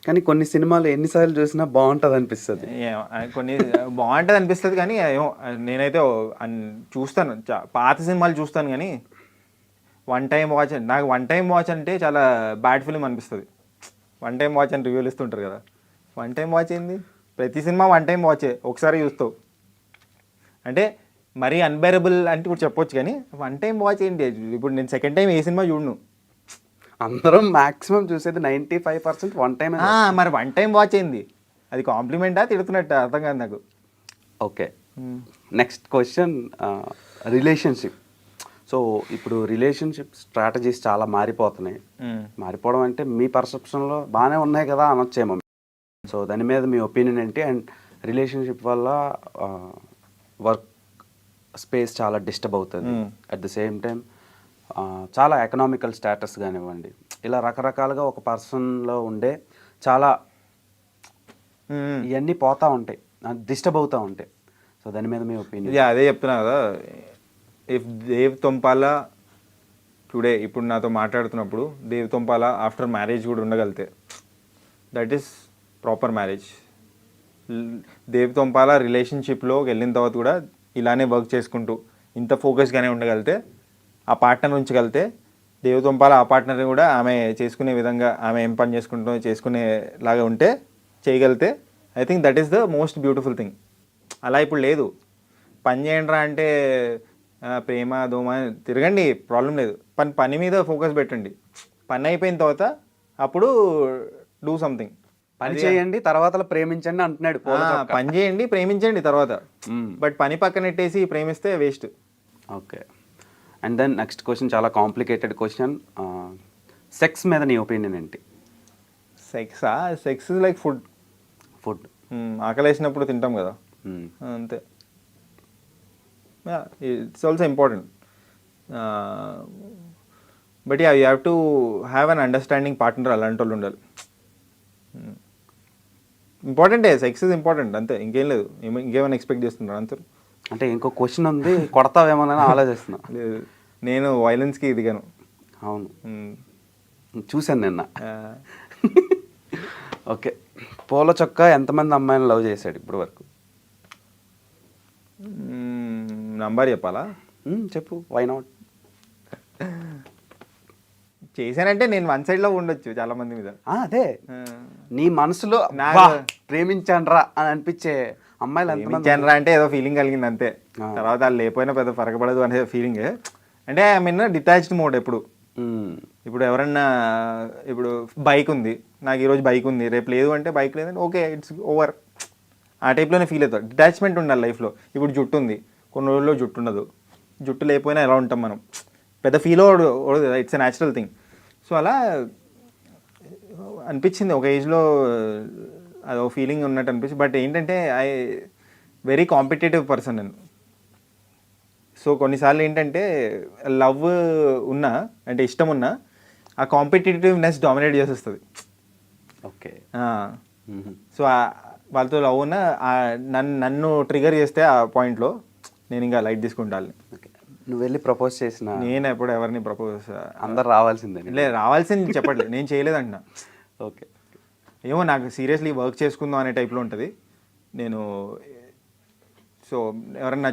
కానీ కొన్ని సినిమాలు ఎన్నిసార్లు చూసినా బాగుంటుంది అనిపిస్తుంది. కొన్ని బాగుంటుంది అనిపిస్తుంది కానీ నేనైతే చూస్తాను, పాత సినిమాలు చూస్తాను కానీ వన్ టైం వాచ్ అంటే చాలా బ్యాడ్ ఫిలిం అనిపిస్తుంది. వన్ టైం వాచ్ అని రివ్యూలు ఇస్తుంటారు కదా, వన్ టైం వాచ్ ఏంది? ప్రతి సినిమా వన్ టైం వాచే, ఒకసారి చూస్తావు. అంటే మరీ అన్బేరబుల్ అంటే ఇప్పుడు చెప్పొచ్చు, కానీ వన్ టైం వాచ్ ఏంటి? ఇప్పుడు నేను సెకండ్ టైం ఏ సినిమా చూడను. అందరం మాక్సిమం చూసేది 95% వన్ టైం. మరి వన్ టైం వాచ్ ఏంది? అది కాంప్లిమెంటా తిడుతున్నట్టు అర్థం కాదు నాకు. Okay, next question, relationship. So ఇప్పుడు రిలేషన్షిప్ స్ట్రాటజీస్ చాలా మారిపోతున్నాయి. మారిపోవడం అంటే మీ పర్సెప్షన్లో బాగానే ఉన్నాయి కదా అనొచ్చేమో. సో దాని మీద మీ ఒపీనియన్ ఏంటి? అండ్ రిలేషన్షిప్ వల్ల వర్క్ స్పేస్ చాలా డిస్టర్బ్ అవుతుంది. అట్ ద సేమ్ టైం చాలా ఎకనామికల్ స్టేటస్ కానివ్వండి, ఇలా రకరకాలుగా ఒక పర్సన్లో ఉండే చాలా ఇవన్నీ పోతూ ఉంటాయి, డిస్టర్బ్ అవుతూ ఉంటాయి. సో దాని మీద మీ ఒపీనియన్? అదే చెప్తున్నా కదా, ఇఫ్ దేవ్ తొంపాల టుడే ఇప్పుడు నాతో మాట్లాడుతున్నప్పుడు దేవ్ తొంపాల ఆఫ్టర్ మ్యారేజ్ కూడా ఉండగలితే that is proper marriage. Dev Tompala రిలేషన్షిప్లో వెళ్ళిన తర్వాత కూడా ఇలానే వర్క్ చేసుకుంటూ ఇంత ఫోకస్గానే ఉండగలితే, ఆ పార్ట్నర్ ఉంచగలితే, దేవ్ తొంపాల ఆ పార్ట్నర్ కూడా ఆమె చేసుకునే విధంగా, ఆమె ఏం పని చేసుకునేలాగా ఉంటే చేయగలితే, I think that is the most beautiful thing. అలా ఇప్పుడు లేదు. పని చేయండిరా అంటే ప్రేమ దోమ తిరగండి, ప్రాబ్లం లేదు. పని మీద ఫోకస్ పెట్టండి. పని అయిపోయిన తర్వాత అప్పుడు డూ సంథింగ్. పని చేయండి తర్వాత ప్రేమించండి అంటున్నాడు. పని చేయండి, ప్రేమించండి తర్వాత. బట్ పని పక్కన పెట్టేసి ప్రేమిస్తే waste. Okay, and then next question, చాలా కాంప్లికేటెడ్ క్వశ్చన్. సెక్స్ మీద నీ ఒపీనియన్ ఏంటి? Sex is like food. ఆకలి వేసినప్పుడు తింటాం కదా, అంతే. It's also important, but you have to have an understanding partner. అలాంటి వాళ్ళు ఉండాలి. ఇంపార్టెంటే, సెక్స్ ఇస్ ఇంపార్టెంట్, అంతే, ఇంకేం లేదు. ఇంకేమైనా ఎక్స్పెక్ట్ చేస్తున్నారు అంతే. అంటే ఇంకో క్వశ్చన్ ఉంది, కొడతావేమోనని ఆలోచిస్తున్నా. లేదు, నేను వైలెన్స్కి దిగాను. అవును, చూశాను నిన్న. ఓకే, పూల చొక్కా ఎంతమంది అమ్మాయిని లవ్ చేశాడు ఇప్పటి వరకు? నంబర్ చెప్పాలా? చెప్పు, వై నాట్? చేశానంటే నేను వన్ సైడ్ లో ఉండొచ్చు చాలా మంది మీద. అదే నీ మనసులో ప్రేమించానురా అని అనిపించే అమ్మాయిలు ఎంతమంది? అంటే ఏదో ఫీలింగ్ కలిగింది అంతే, తర్వాత వాళ్ళు లేకపోయినా పెద్ద ఫరకపడదు అనే ఫీలింగ్. అంటే ఐ మీన్ డిటాచ్డ్ మోడ్ ఎప్పుడు. ఇప్పుడు ఎవరన్నా, ఇప్పుడు బైక్ ఉంది, నాకు ఈరోజు బైక్ ఉంది, రేపు లేదు అంటే బైక్ లేదంటే ఓకే, ఇట్స్ ఓవర్. ఆ టైప్లోనే ఫీల్ అవుతాడు. డిటాచ్మెంట్ ఉండాలి లైఫ్లో. ఇప్పుడు జుట్టు ఉంది, కొన్ని రోజుల్లో జుట్టు ఉండదు. జుట్టు లేకపోయినా ఎలా ఉంటాం మనం, పెద్ద ఫీల్ అవ్వదు, it's a natural thing. So అలా అనిపించింది ఒక ఏజ్లో, అదో ఫీలింగ్ ఉన్నట్టు అనిపించింది. బట్ ఏంటంటే వెరీ కాంపిటేటివ్ పర్సన్ నేను. సో కొన్నిసార్లు ఏంటంటే లవ్ ఉన్నా, అంటే ఇష్టం ఉన్నా, ఆ కాంపిటేటివ్నెస్ డామినేట్ చేసేస్తుంది. ఓకే, సో వాళ్ళతో లవ్ ఉన్నా నన్ను ట్రిగర్ చేస్తే ఆ పాయింట్లో నేను ఇంకా లైట్ తీసుకుంటాను. నువ్వు వెళ్ళి ప్రపోజ్ చేసిన? నేను ఎప్పుడు ఎవరిని ప్రపోజ్, అందరు రావాల్సిందే. లేదు, రావాల్సింది చెప్పట్లేదు, నేను చేయలేదంటున్నా. ఓకే, ఏమో నాకు సీరియస్లీ వర్క్ చేసుకుందాం అనే టైప్లో ఉంటుంది నేను. సో ఎవరైనా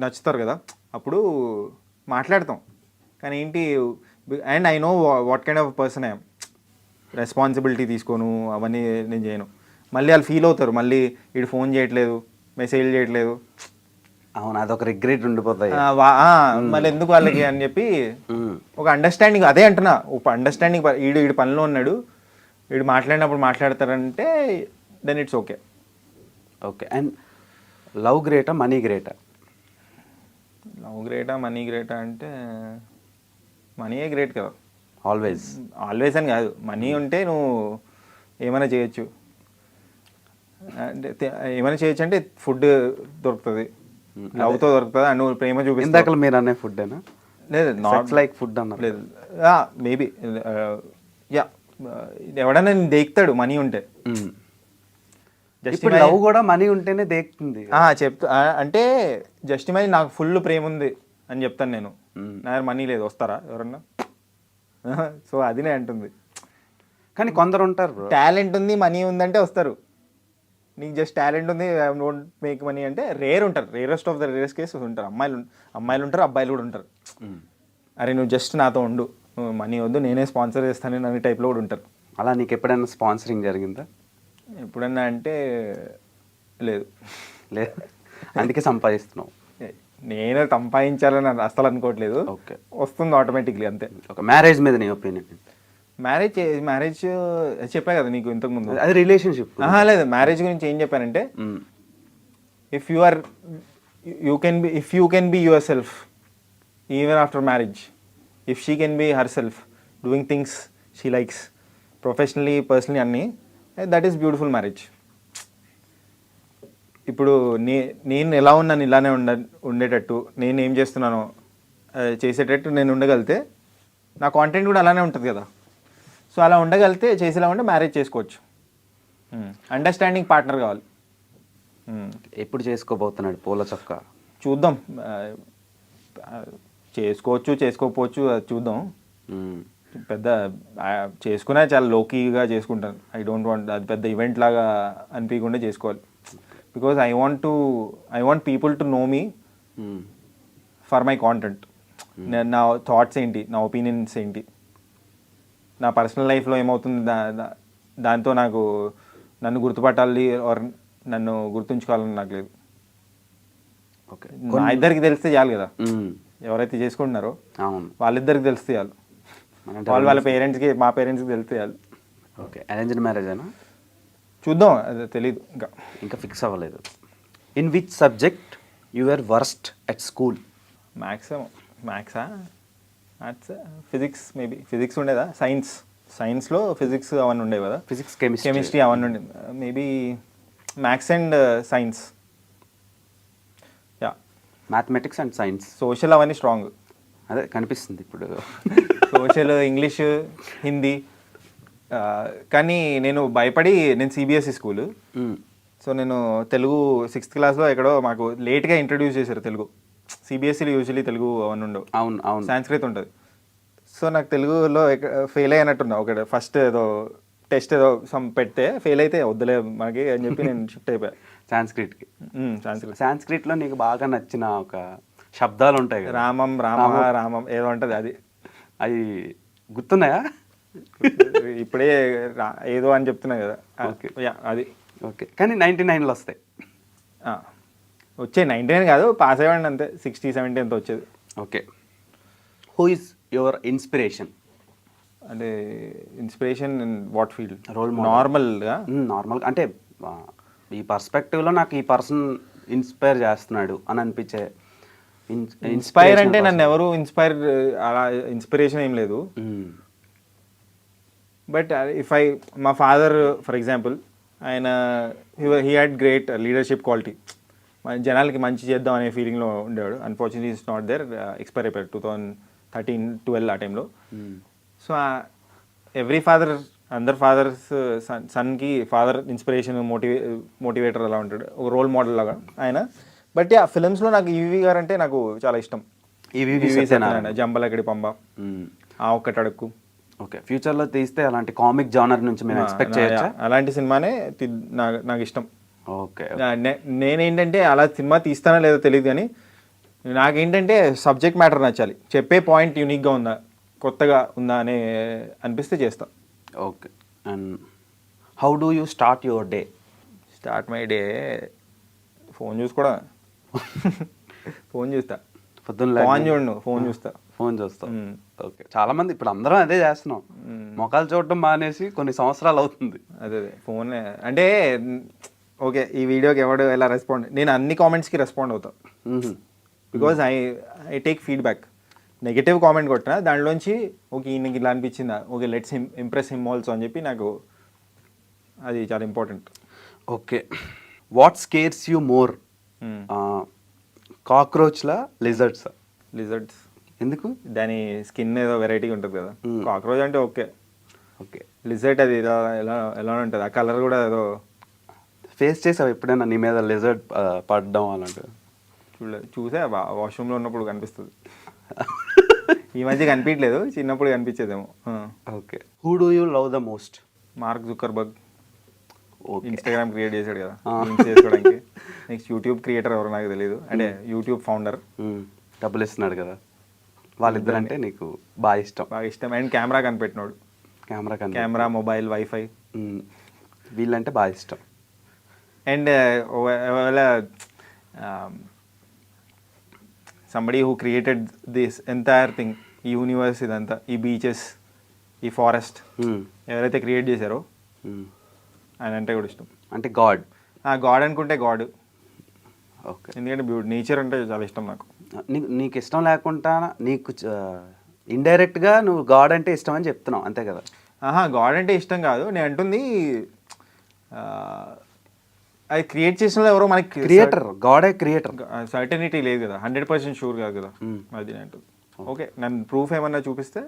నచ్చుతారు కదా, అప్పుడు మాట్లాడతాం. కానీ ఏంటి, and I know what kind of person I'm. Responsibility తీసుకోను, అవన్నీ నేను చేయను. మళ్ళీ వాళ్ళు ఫీల్ అవుతారు, మళ్ళీ వీడు ఫోన్ చేయట్లేదు, మెసేజ్ చేయట్లేదు. అవును, అదొక రిగ్రెట్ ఉండిపోతాయి. మళ్ళీ ఎందుకు వాళ్ళకి అని చెప్పి ఒక అండర్స్టాండింగ్, అదే అంటున్నా, ఒక అండర్స్టాండింగ్. వీడు పనిలో ఉన్నాడు, వీడు మాట్లాడినప్పుడు మాట్లాడతారంటే then it's okay. Okay, and love గ్రేటా మనీ గ్రేటా? లవ్ గ్రేటా మనీ గ్రేటా అంటే మనీయే గ్రేట్ కదా. ఆల్వేస్ అని కాదు, మనీ ఉంటే నువ్వు ఏమైనా చేయొచ్చు. అంటే ఏమైనా చేయొచ్చు అంటే ఫుడ్ దొరుకుతుంది, లవ్తో దొరుకుతుంది, అండ్ నువ్వు ప్రేమ చూపిస్తావు. ఇందాక మీరు అనే ఫుడ్ అయినా? లేదు, నాట్ లైక్ ఫుడ్ అన్న. లేదు, మేబీ యా, ఎవడన్నా నేను దేకుతాడు మనీ ఉంటే. ఇప్పుడు లవ్ కూడా మనీ ఉంటేనే దేకుతుంది అంటే జస్ట్ మనీ, నాకు ఫుల్ ప్రేమ ఉంది అని చెప్తాను నేను, నా దగ్గర మనీ లేదు, వస్తారా ఎవరన్నా? సో అది నేను అంటుంది. కానీ కొందరు ఉంటారు, టాలెంట్ ఉంది మనీ ఉందంటే వస్తారు. నీకు జస్ట్ టాలెంట్ ఉంది, డోంట్ మేక్ మనీ అంటే రేర్ ఉంటారు. Rarest of the rarest cases ఉంటారు. అమ్మాయిలు ఉంటారు, అబ్బాయిలు కూడా ఉంటారు. అరే నువ్వు జస్ట్ నాతో ఉండు, నువ్వు మనీ వద్దు, నేనే స్పాన్సర్ చేస్తాను అనే టైప్లో కూడా ఉంటారు. అలా నీకు ఎప్పుడైనా స్పాన్సరింగ్ జరిగిందా? ఎప్పుడన్నా అంటే లేదు. లేదు, అందుకే సంపాదిస్తున్నావు. నేను సంపాదించాలని అస్సలు అనుకోవట్లేదు. ఓకే, వస్తుంది ఆటోమేటిక్లీ అంతే. ఒక మ్యారేజ్ మీద నీ ఒపీనియన్? మ్యారేజ్ చెప్పా కదా నీకు ఇంతకుముందు. అది రిలేషన్షిప్. లేదు, మ్యారేజ్ గురించి ఏం చెప్పానంటే if you can be your self even after marriage, if she can be her self doing things she likes professionally personally అన్నీ, దట్ ఈస్ బ్యూటిఫుల్ మ్యారేజ్. ఇప్పుడు నేను ఎలా ఉన్నాను ఇలానే ఉండేటట్టు, నేను ఏం చేస్తున్నానో చేసేటట్టు నేను ఉండగలిగితే నా కాంటెంట్ కూడా అలానే ఉంటుంది కదా. సో అలా ఉండగలిగితే చేసేలా ఉంటే మ్యారేజ్ చేసుకోవచ్చు. అండర్స్టాండింగ్ పార్ట్నర్ కావాలి. ఎప్పుడు చేసుకోబోతున్నాడు పూల చొక్క? చూద్దాం, చేసుకోవచ్చు చేసుకోకపోవచ్చు, అది చూద్దాం. పెద్ద చేసుకున్నా చాలా లోకీగా చేసుకుంటాను. ఐ డోంట్ వాంట్ అది పెద్ద ఈవెంట్ లాగా అనిపించకుండా చేసుకోవాలి. Because I want people to know me for my content. నా థాట్స్ ఏంటి, నా ఒపీనియన్స్ ఏంటి, నా పర్సనల్ లైఫ్లో ఏమవుతుంది, దాంతో నన్ను గుర్తుపట్టాలి ఆర్ నన్ను గుర్తుంచుకోవాలని నాకు లేదు. ఓకే, నా ఇద్దరికి తెలిస్తే చాలు కదా. ఎవరైతే చేసుకుంటున్నారో వాళ్ళిద్దరికి తెలిస్తే చాలు. వాళ్ళ పేరెంట్స్కి మా పేరెంట్స్కి తెలిస్తే చాలు. ఓకే, అరేంజ్డ్ మ్యారేజ్ అయినా చూద్దాం, అది తెలీదు, ఇంకా ఫిక్స్ అవ్వలేదు. In which subject you are worst at school? మ్యాథ్సా, మ్యాథ్స్, ఫిజిక్స్, మేబీ ఫిజిక్స్ ఉండేదా, సైన్స్లో ఫిజిక్స్ అవన్నీ ఉండేవి కదా, ఫిజిక్స్ కెమిస్ట్రీ అవన్నీ ఉండేవి. Maybe maths and science, yeah. Mathematics and science. Social అవన్నీ స్ట్రాంగ్. అదే కనిపిస్తుంది ఇప్పుడు. Social, English, Hindi. కానీ నేను సిబిఎస్ఈ స్కూలు. సో నేను తెలుగు 6th క్లాస్లో ఎక్కడో మాకు లేట్గా ఇంట్రడ్యూస్ చేశారు తెలుగు. సిబిఎస్ఈలో యూజువల్లీ తెలుగు అవన్నీ ఉండవు. అవును, సాంస్క్రిత్ ఉంటుంది. సో నాకు తెలుగులో ఫెయిల్ అయినట్టున్నా ఒకటి. ఫస్ట్ ఏదో టెస్ట్ ఏదో పెడితే ఫెయిల్ అయితే వద్దులే మనకి అని చెప్పి నేను షిఫ్ట్ అయిపోయా సాంస్క్రిట్కి. సాంస్క్రిట్లో నీకు బాగా నచ్చిన ఒక శబ్దాలు ఉంటాయి కదా, రామం ఏదో ఉంటుంది, అది గుర్తున్నాయా? ఇప్పుడే ఏదో అని చెప్తున్నా కదా. ఓకే, అది ఓకే. కానీ 99లో వస్తాయి. వచ్చాయి 99 కాదు, పాస్ అయ్యండి అంతే. 60, 70 అంత వచ్చేది. Okay. Who is your inspiration? అంటే inspiration in what field? Role నార్మల్గా అంటే ఈ పర్స్పెక్టివ్లో నాకు ఈ పర్సన్ ఇన్స్పైర్ చేస్తున్నాడు అని అనిపించే. ఇన్స్పైర్ అంటే నన్ను ఎవరు అలా ఇన్స్పిరేషన్ ఏం లేదు. బట్ మా ఫాదర్ ఫర్ ఎగ్జాంపుల్, ఆయన he had great leadership quality. జనాలకి మంచి చేద్దాం అనే ఫీలింగ్లో ఉండేవాడు. Unfortunately it's not there, expire అయిపోయాడు 2013-12 ఆ టైంలో. సో ఎవ్రీ ఫాదర్, అందరు ఫాదర్స్ సన్కి ఫాదర్ ఇన్స్పిరేషన్, మోటివేటర్ అలా ఉంటాడు, ఒక రోల్ మోడల్ లాగా ఆయన. బట్ ఆ ఫిలిమ్స్లో నాకు ఈవీ గారు అంటే నాకు చాలా ఇష్టం. జంబలకడి పంబ, ఆ ఒక్కటి అడుక్కు. ఓకే, ఫ్యూచర్లో తీస్తే అలాంటి కామిక్ జానర్ నుంచి మేము ఎక్స్పెక్ట్ చేయొచ్చా? అలాంటి సినిమానే నాకు ఇష్టం. ఓకే, నేనేంటంటే అలా సినిమా తీస్తానో లేదో తెలియదు, కానీ నాకేంటంటే సబ్జెక్ట్ మ్యాటర్ నచ్చాలి. చెప్పే పాయింట్ యూనిక్గా ఉందా, కొత్తగా ఉందా అని అనిపిస్తే చేస్తా. Okay. And how do you start your day? Start my day phone చూసుకోవడం. ఫోన్ చూస్తా పొద్దున్న. ఫోన్ చూస్తా. ఓకే, చాలా మంది ఇప్పుడు అందరం అదే చేస్తున్నాం. మొఖాలు చూడటం మానేసి కొన్ని సంవత్సరాలు అవుతుంది. అదే ఫోన్ అంటే ఓకే, ఈ వీడియోకి ఎవడు ఎలా రెస్పాండ్, నేను అన్ని కామెంట్స్కి రెస్పాండ్ అవుతా. Because I take feedback. Negative comment కొట్టినా దాంట్లోంచి ఓకే ఈయనకి ఇలా అనిపించిందా, okay let's impress him also అని చెప్పి నాకు అది చాలా important. Okay, what scares you more, కాక్రోచ్లా లిజర్డ్స్? లిజర్డ్స్. ఎందుకు? దాని స్కిన్ ఏదో వెరైటీగా ఉంటుంది కదా. కాక్రోచ్ అంటే ఓకే, లిజర్డ్ అది ఎలా ఉంటుంది, ఆ కలర్ కూడా ఏదో. ఫేస్ చేసావు ఎప్పుడైనా నీ మీద లిజర్డ్ పడడం అలాంటివి? చూసా, వాష్రూమ్లో ఉన్నప్పుడు కనిపిస్తుంది. ఈ మధ్య కనిపించలేదు, చిన్నప్పుడు కనిపించేదేమో. Okay. Who do you love the most? Mark Zuckerberg. Instagram create చేశాడు కదా చేసుకోవడానికి. నెక్స్ట్ యూట్యూబ్ క్రియేటర్ ఎవరు నాకు తెలియదు, అంటే యూట్యూబ్ ఫౌండర్. డబ్బులు ఇస్తున్నాడు కదా, వాళ్ళిద్దరు అంటే నీకు బాగా ఇష్టం? అండ్ కెమెరా కనిపెట్టినాడు. కెమెరా కన్నా కెమెరా, మొబైల్, వైఫై. వీళ్ళంటే బాగా ఇష్టం. అండ్ ఒకవేళ somebody who created this entire thing, ఈ యూనివర్స్ ఇదంతా, ఈ బీచెస్, ఈ ఫారెస్ట్ ఎవరైతే క్రియేట్ చేశారో ఆయన అంటే కూడా ఇష్టం. అంటే గాడ్. గాడ్ అనుకుంటే గాడ్. ఓకే. ఎందుకంటే నేచర్ అంటే చాలా ఇష్టం నాకు. నీకు ఇష్టం లేకుండా నీకు ఇండైరెక్ట్గా నువ్వు గాడ్ అంటే ఇష్టం అని చెప్తున్నావు అంతే కదా? గాడ్ అంటే ఇష్టం కాదు, నేను అంటుంది అది క్రియేట్ చేసిన ఎవరో మనకి క్రియేటర్, గాడే క్రియేటర్. సర్టనిటీ లేదు కదా, 100% షూర్ కాదు కదా. అది నేను అంటుంది. ఓకే, నన్ను ప్రూఫ్ ఏమన్నా చూపిస్తే.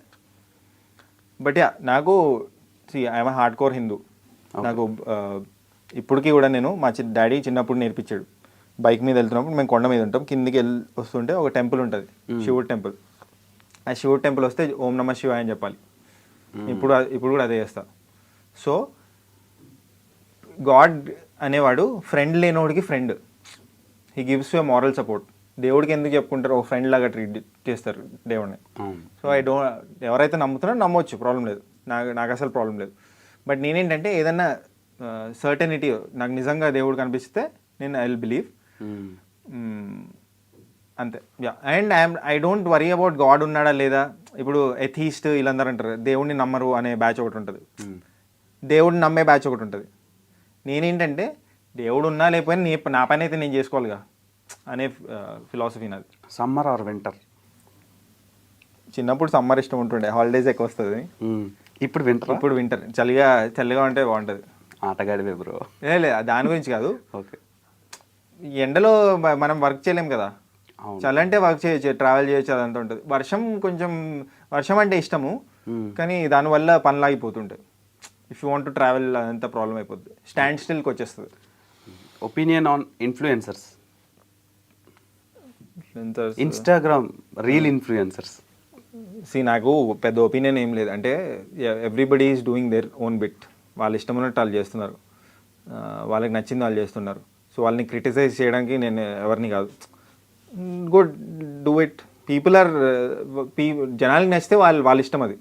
బట్ యా, నాకు ఐఎమ్ హార్డ్ కోర్ హిందూ. నాకు ఇప్పటికీ కూడా నేను మా డాడీ చిన్నప్పుడు నేర్పించాడు. బైక్ మీద వెళ్తున్నప్పుడు మేము కొండ మీద ఉంటాం, కిందికి వస్తుంటే ఒక టెంపుల్ ఉంటుంది, శివుడు టెంపుల్. ఆ శివుడు టెంపుల్ వస్తే ఓం నమ శివాయ అని చెప్పాలి. ఇప్పుడు కూడా అదే చేస్తా. సో గాడ్ అనేవాడు ఫ్రెండ్ లేనోడికి friend. He gives you moral support. దేవుడికి ఎందుకు చెప్పుకుంటారు, ఒక ఫ్రెండ్ లాగా ట్రీట్ చేస్తారు దేవుడిని. సో ఎవరైతే నమ్ముతున్నారో నమ్మవచ్చు, ప్రాబ్లం లేదు, నాకు అసలు ప్రాబ్లం లేదు. బట్ నేనేంటంటే ఏదన్నా సర్టనిటీ నాకు నిజంగా దేవుడు కనిపిస్తే నేను ఐ విల్ బిలీవ్ అంతే. Yeah, and I don't worry about God ఉన్నాడా లేదా. ఇప్పుడు ఎథీస్ట్ వీళ్ళందరూ అంటారు దేవుడిని నమ్మరు అనే బ్యాచ్ ఒకటి ఉంటుంది, దేవుడిని నమ్మే బ్యాచ్ ఒకటి ఉంటుంది. నేనేంటంటే దేవుడు ఉన్నా లేకపోయినా నా పని అయితే నేను చేసుకోవాలిగా అనే ఫిలాసఫీ నాది. Summer are winter? చిన్నప్పుడు సమ్మర్ ఇష్టం ఉంటుండే, హాలిడేస్ ఎక్కువ వస్తుంది. ఇప్పుడు వింటర్. ఇప్పుడు వింటర్, చలిగా ఉంటే బాగుంటుంది. ఆటగాడివే బ్రో. లేదు దాని గురించి కాదు. ఓకే. ఎండలో మనం వర్క్ చేయలేం కదా, చలి అంటే వర్క్ చేయొచ్చు, ట్రావెల్ చేయొచ్చు, అదంతా ఉంటుంది. వర్షం అంటే ఇష్టము, కానీ దానివల్ల పనులు ఆగిపోతుంటాయి. If you want to travel అదంతా ప్రాబ్లం అయిపోతుంది, స్టాండ్ స్టిల్కి వచ్చేస్తుంది. Opinion on influencers, Instagram reel influencers. నాకు పెద్ద ఒపీనియన్ ఏం లేదు. అంటే everybody is doing their own bit. వాళ్ళు ఇష్టం ఉన్నట్టు వాళ్ళు చేస్తున్నారు, వాళ్ళకి నచ్చింది వాళ్ళు చేస్తున్నారు. సో వాళ్ళని క్రిటిసైజ్ చేయడానికి నేను ఎవరిని కాదు. Good, do it. జనాలకి నచ్చితే వాళ్ళ ఇష్టం అది.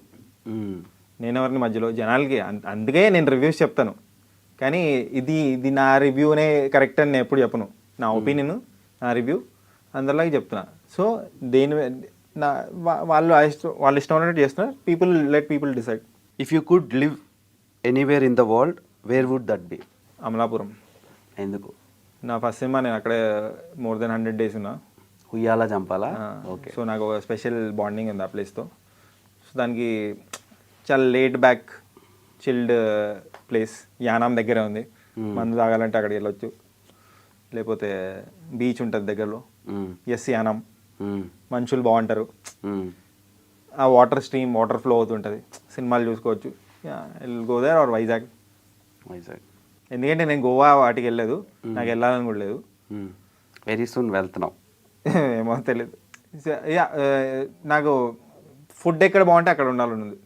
నేను ఎవరిని మధ్యలో జనాలకి, అందుకే నేను రివ్యూస్ చెప్తాను. కానీ ఇది నా రివ్యూనే కరెక్ట్ అని నేను ఎప్పుడు చెప్పను. నా ఒపీనియన్, నా రివ్యూ అందరిలాగే చెప్తున్నా. సో వాళ్ళు ఇష్టం ఉన్నట్టు చేస్తున్నారు. Let people decide. If you could live anywhere in the world, where would that be? Amalapuram. ఎందుకు? నా ఫస్ట్ సినిమా, నేను అక్కడే మోర్ దెన్ 100 days ఉన్నా. ఉయ్యాలా చంపాలా? ఓకే. సో నాకు ఒక స్పెషల్ బాండింగ్ ఉంది ఆ ప్లేస్తో. సో దానికి చాలా late back chilled place. Yanam దగ్గరే ఉంది, మందు తాగాలంటే అక్కడికి వెళ్ళొచ్చు. లేకపోతే బీచ్ ఉంటుంది దగ్గరలో, యానాం. మనుషులు బాగుంటారు, ఆ వాటర్ ఫ్లో అవుతుంటుంది, సినిమాలు చూసుకోవచ్చు. Go there or Vizag. ఎందుకంటే నేను గోవా వాటికి వెళ్ళలేదు, నాకు వెళ్ళాలని కూడా లేదు. వెరీ సూన్ వెళ్తున్నావు. ఏమో తెలియదు. నాకు ఫుడ్ ఎక్కడ బాగుంటే అక్కడ ఉండాలని ఉంది.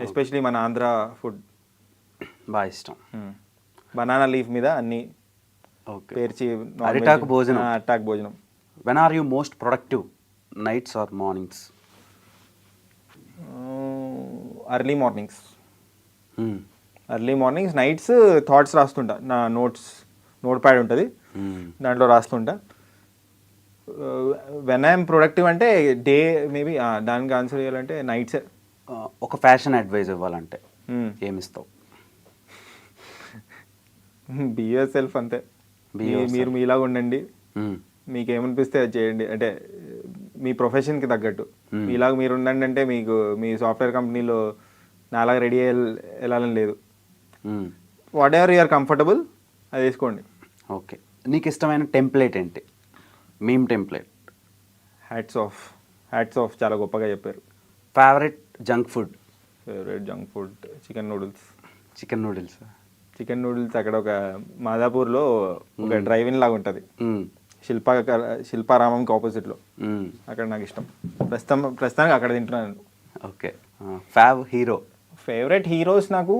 ఎస్పెషలీ మన ఆంధ్ర ఫుడ్ బాగా ఇష్టం. బనానా లీఫ్ మీద అన్ని పేర్చి అరిటాకు భోజనం. When are you most productive, nights or mornings? Early mornings. Nights thoughts రాస్తుంటా. నా నోట్ ప్యాడ్ ఉంటుంది, దాంట్లో రాస్తుంటా. వెన్ ఐఎమ్ ప్రొడక్టివ్ అంటే డే మేబీ. దానికి ఆన్సర్ చేయాలంటే నైట్సే. ఒక ఫ్యాషన్ అడ్వైజ్ ఇవ్వాలంటే ఏమిస్తావు? బీ యువర్ సెల్ఫ్, అంతే. మీరు మీలాగా ఉండండి, మీకు ఏమనిపిస్తే అది చేయండి. అంటే మీ ప్రొఫెషన్కి తగ్గట్టు మీలాగా మీరు ఉండండి. అంటే మీకు మీ సాఫ్ట్వేర్ కంపెనీలో నాలాగా రెడీ వెళ్ళాలని లేదు. వాట్ ఎవర్ యూఆర్ కంఫర్టబుల్ అది వేసుకోండి. ఓకే. నీకు ఇష్టమైన టెంప్లెట్ ఏంటి? Meme template. హ్యాట్స్ ఆఫ్ చాలా గొప్పగా చెప్పారు. Favourite junk food? Chicken noodles. అక్కడ ఒక మాదాపూర్లో ఒక డ్రైవింగ్ లాగా ఉంటుంది, శిల్పారామంకి ఆపోజిట్లో. అక్కడ నాకు ఇష్టం. ప్రస్తుతానికి అక్కడ తింటున్నాను. ఓకే. ఫేవరెట్ హీరోస్ నాకు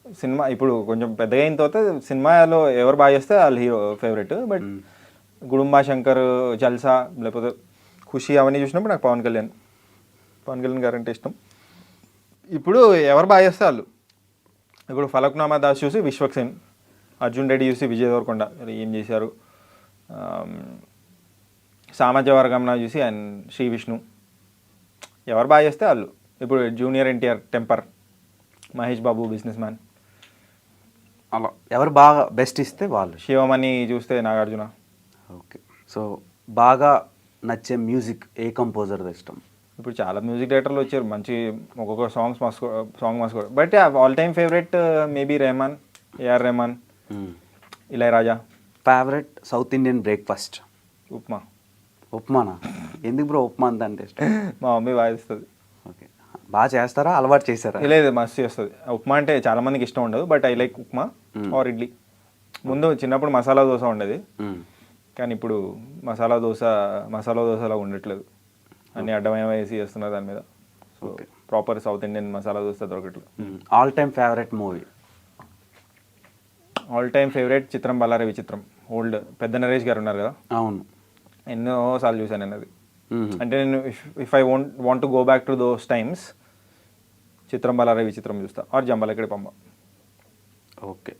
సినిమా ఇప్పుడు కొంచెం పెద్దగా అయిన తర్వాత సినిమాలో ఎవరు బాగా చేస్తే వాళ్ళు hero favourite. But Gudumba Shankar, Jalsa, లేకపోతే ఖుషి అవన్నీ చూసినప్పుడు నాకు పవన్ కళ్యాణ్ గారు అంటే ఇష్టం. ఇప్పుడు ఎవరు బాగా చేస్తే వాళ్ళు. ఇప్పుడు ఫలక్నామా దాస్ చూసి విశ్వక్సేన్, అర్జున్ రెడ్డి చూసి విజయ్ దేవరకొండ ఏం చేశారు, సామాజ వర్గంన చూసి అండ్ శ్రీ విష్ణు. ఎవరు బాగా చేస్తే వాళ్ళు. ఇప్పుడు junior NTR temper, Mahesh Babu business man, అలా ఎవరు బాగా బెస్ట్ ఇస్తే వాళ్ళు. శివమణి చూస్తే నాగార్జున. ఓకే, సో బాగా నచ్చే మ్యూజిక్ ఏ కంపోజర్ ఇష్టం? ఇప్పుడు చాలా మ్యూజిక్ డైరెక్టర్లు వచ్చారు, మంచి ఒక్కొక్క సాంగ్ మస్తు. But all time favourite maybe Rahman, A R Rahman, Ilaiyaraaja. Favourite South Indian breakfast? Upma. ఉప్మానా? ఎందుకు బ్రో ఉప్మా అంటే ఇష్టం? మా మమ్మీ బాగా చేస్తుంది. ఓకే, బాగా చేస్తారా, అలవాటు చేశారా? లేదు, మస్తు చేస్తుంది. ఉప్మా అంటే చాలా మందికి ఇష్టం ఉండదు, but I like upma or idli. ముందు చిన్నప్పుడు మసాలా దోశ ఉండేది, కానీ ఇప్పుడు మసాలా దోశలా ఉండట్లేదు, అన్ని అడ్డమయం వేసి చేస్తున్నారు దాని మీద. So proper South Indian masala dosa దొరకట్లేదు. All time favourite movie? All time favourite చిత్రం బల్లారి విచిత్రం. ఓల్డ్ పెద్ద నరేష్ గారు ఉన్నారు కదా, అవును, ఎన్నోసార్లు చూశాను నేను అది. అంటే నేను if I want to go back to those times, Chitram Ballari Vichitram చూస్తా, or Jambalakadi Pamba. Okay,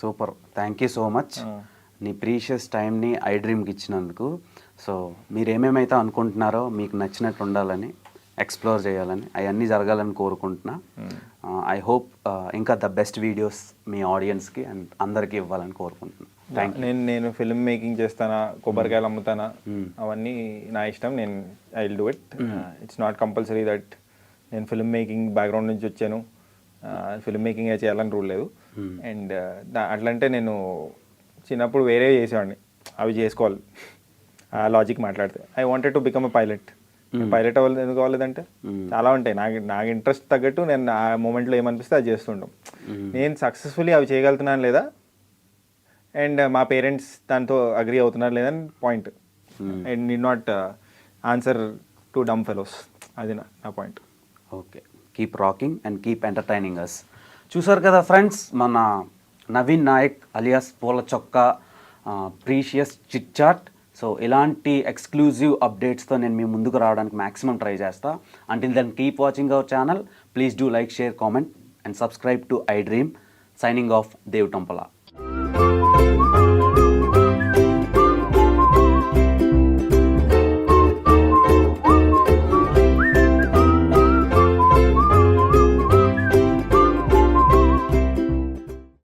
super, thank you so much నీ ప్రీషియస్ టైంని ఐ డ్రీమ్కి ఇచ్చినందుకు. సో మీరు ఏమేమైతే అనుకుంటున్నారో మీకు నచ్చినట్టు ఉండాలని, ఎక్స్ప్లోర్ చేయాలని, అవన్నీ జరగాలని కోరుకుంటున్నా. ఐ హోప్ ఇంకా ద బెస్ట్ వీడియోస్ మీ ఆడియన్స్కి అండ్ అందరికీ ఇవ్వాలని కోరుకుంటున్నాను. నేను ఫిల్మ్ మేకింగ్ చేస్తానా, కొబ్బరికాయలు అమ్ముతానా, అవన్నీ నా ఇష్టం. నేను I will do it. It's not compulsory that నేను ఫిల్మ్ మేకింగ్ బ్యాక్గ్రౌండ్ నుంచి వచ్చాను, ఫిల్మ్ మేకింగ్ చేయాలని రూల్ లేదు. అండ్ అట్లంటే నేను చిన్నప్పుడు వేరే చేసేవాడిని, అవి చేసుకోవాలి. ఆ లాజిక్ మాట్లాడితే I wanted to become a pilot. Pilot అవ్వాలి ఎందుకు అవ్వలేదంటే చాలా ఉంటాయి. నాకు ఇంట్రెస్ట్ తగ్గట్టు నేను ఆ మూమెంట్లో ఏమనిపిస్తే అది చేస్తుంటాం. నేను సక్సెస్ఫుల్లీ అవి చేయగలుగుతున్నాను లేదా, అండ్ మా పేరెంట్స్ దాంతో అగ్రీ అవుతున్నారు లేదని point. And need not answer to dumb fellows, అది నా point. Okay, keep rocking and keep entertaining us. చూసారు కదా ఫ్రెండ్స్, మన నవీన్ నాయక్ అలియాస్ పూల చొక్కా ప్రీషియస్ చిట్ చాట్. సో ఇలాంటి ఎక్స్క్లూజివ్ అప్డేట్స్తో నేను మీ ముందుకు రావడానికి మ్యాక్సిమం ట్రై చేస్తా. Until then keep watching our channel. Please do like, share, comment and subscribe to I Dream. Signing off Dev టంపల.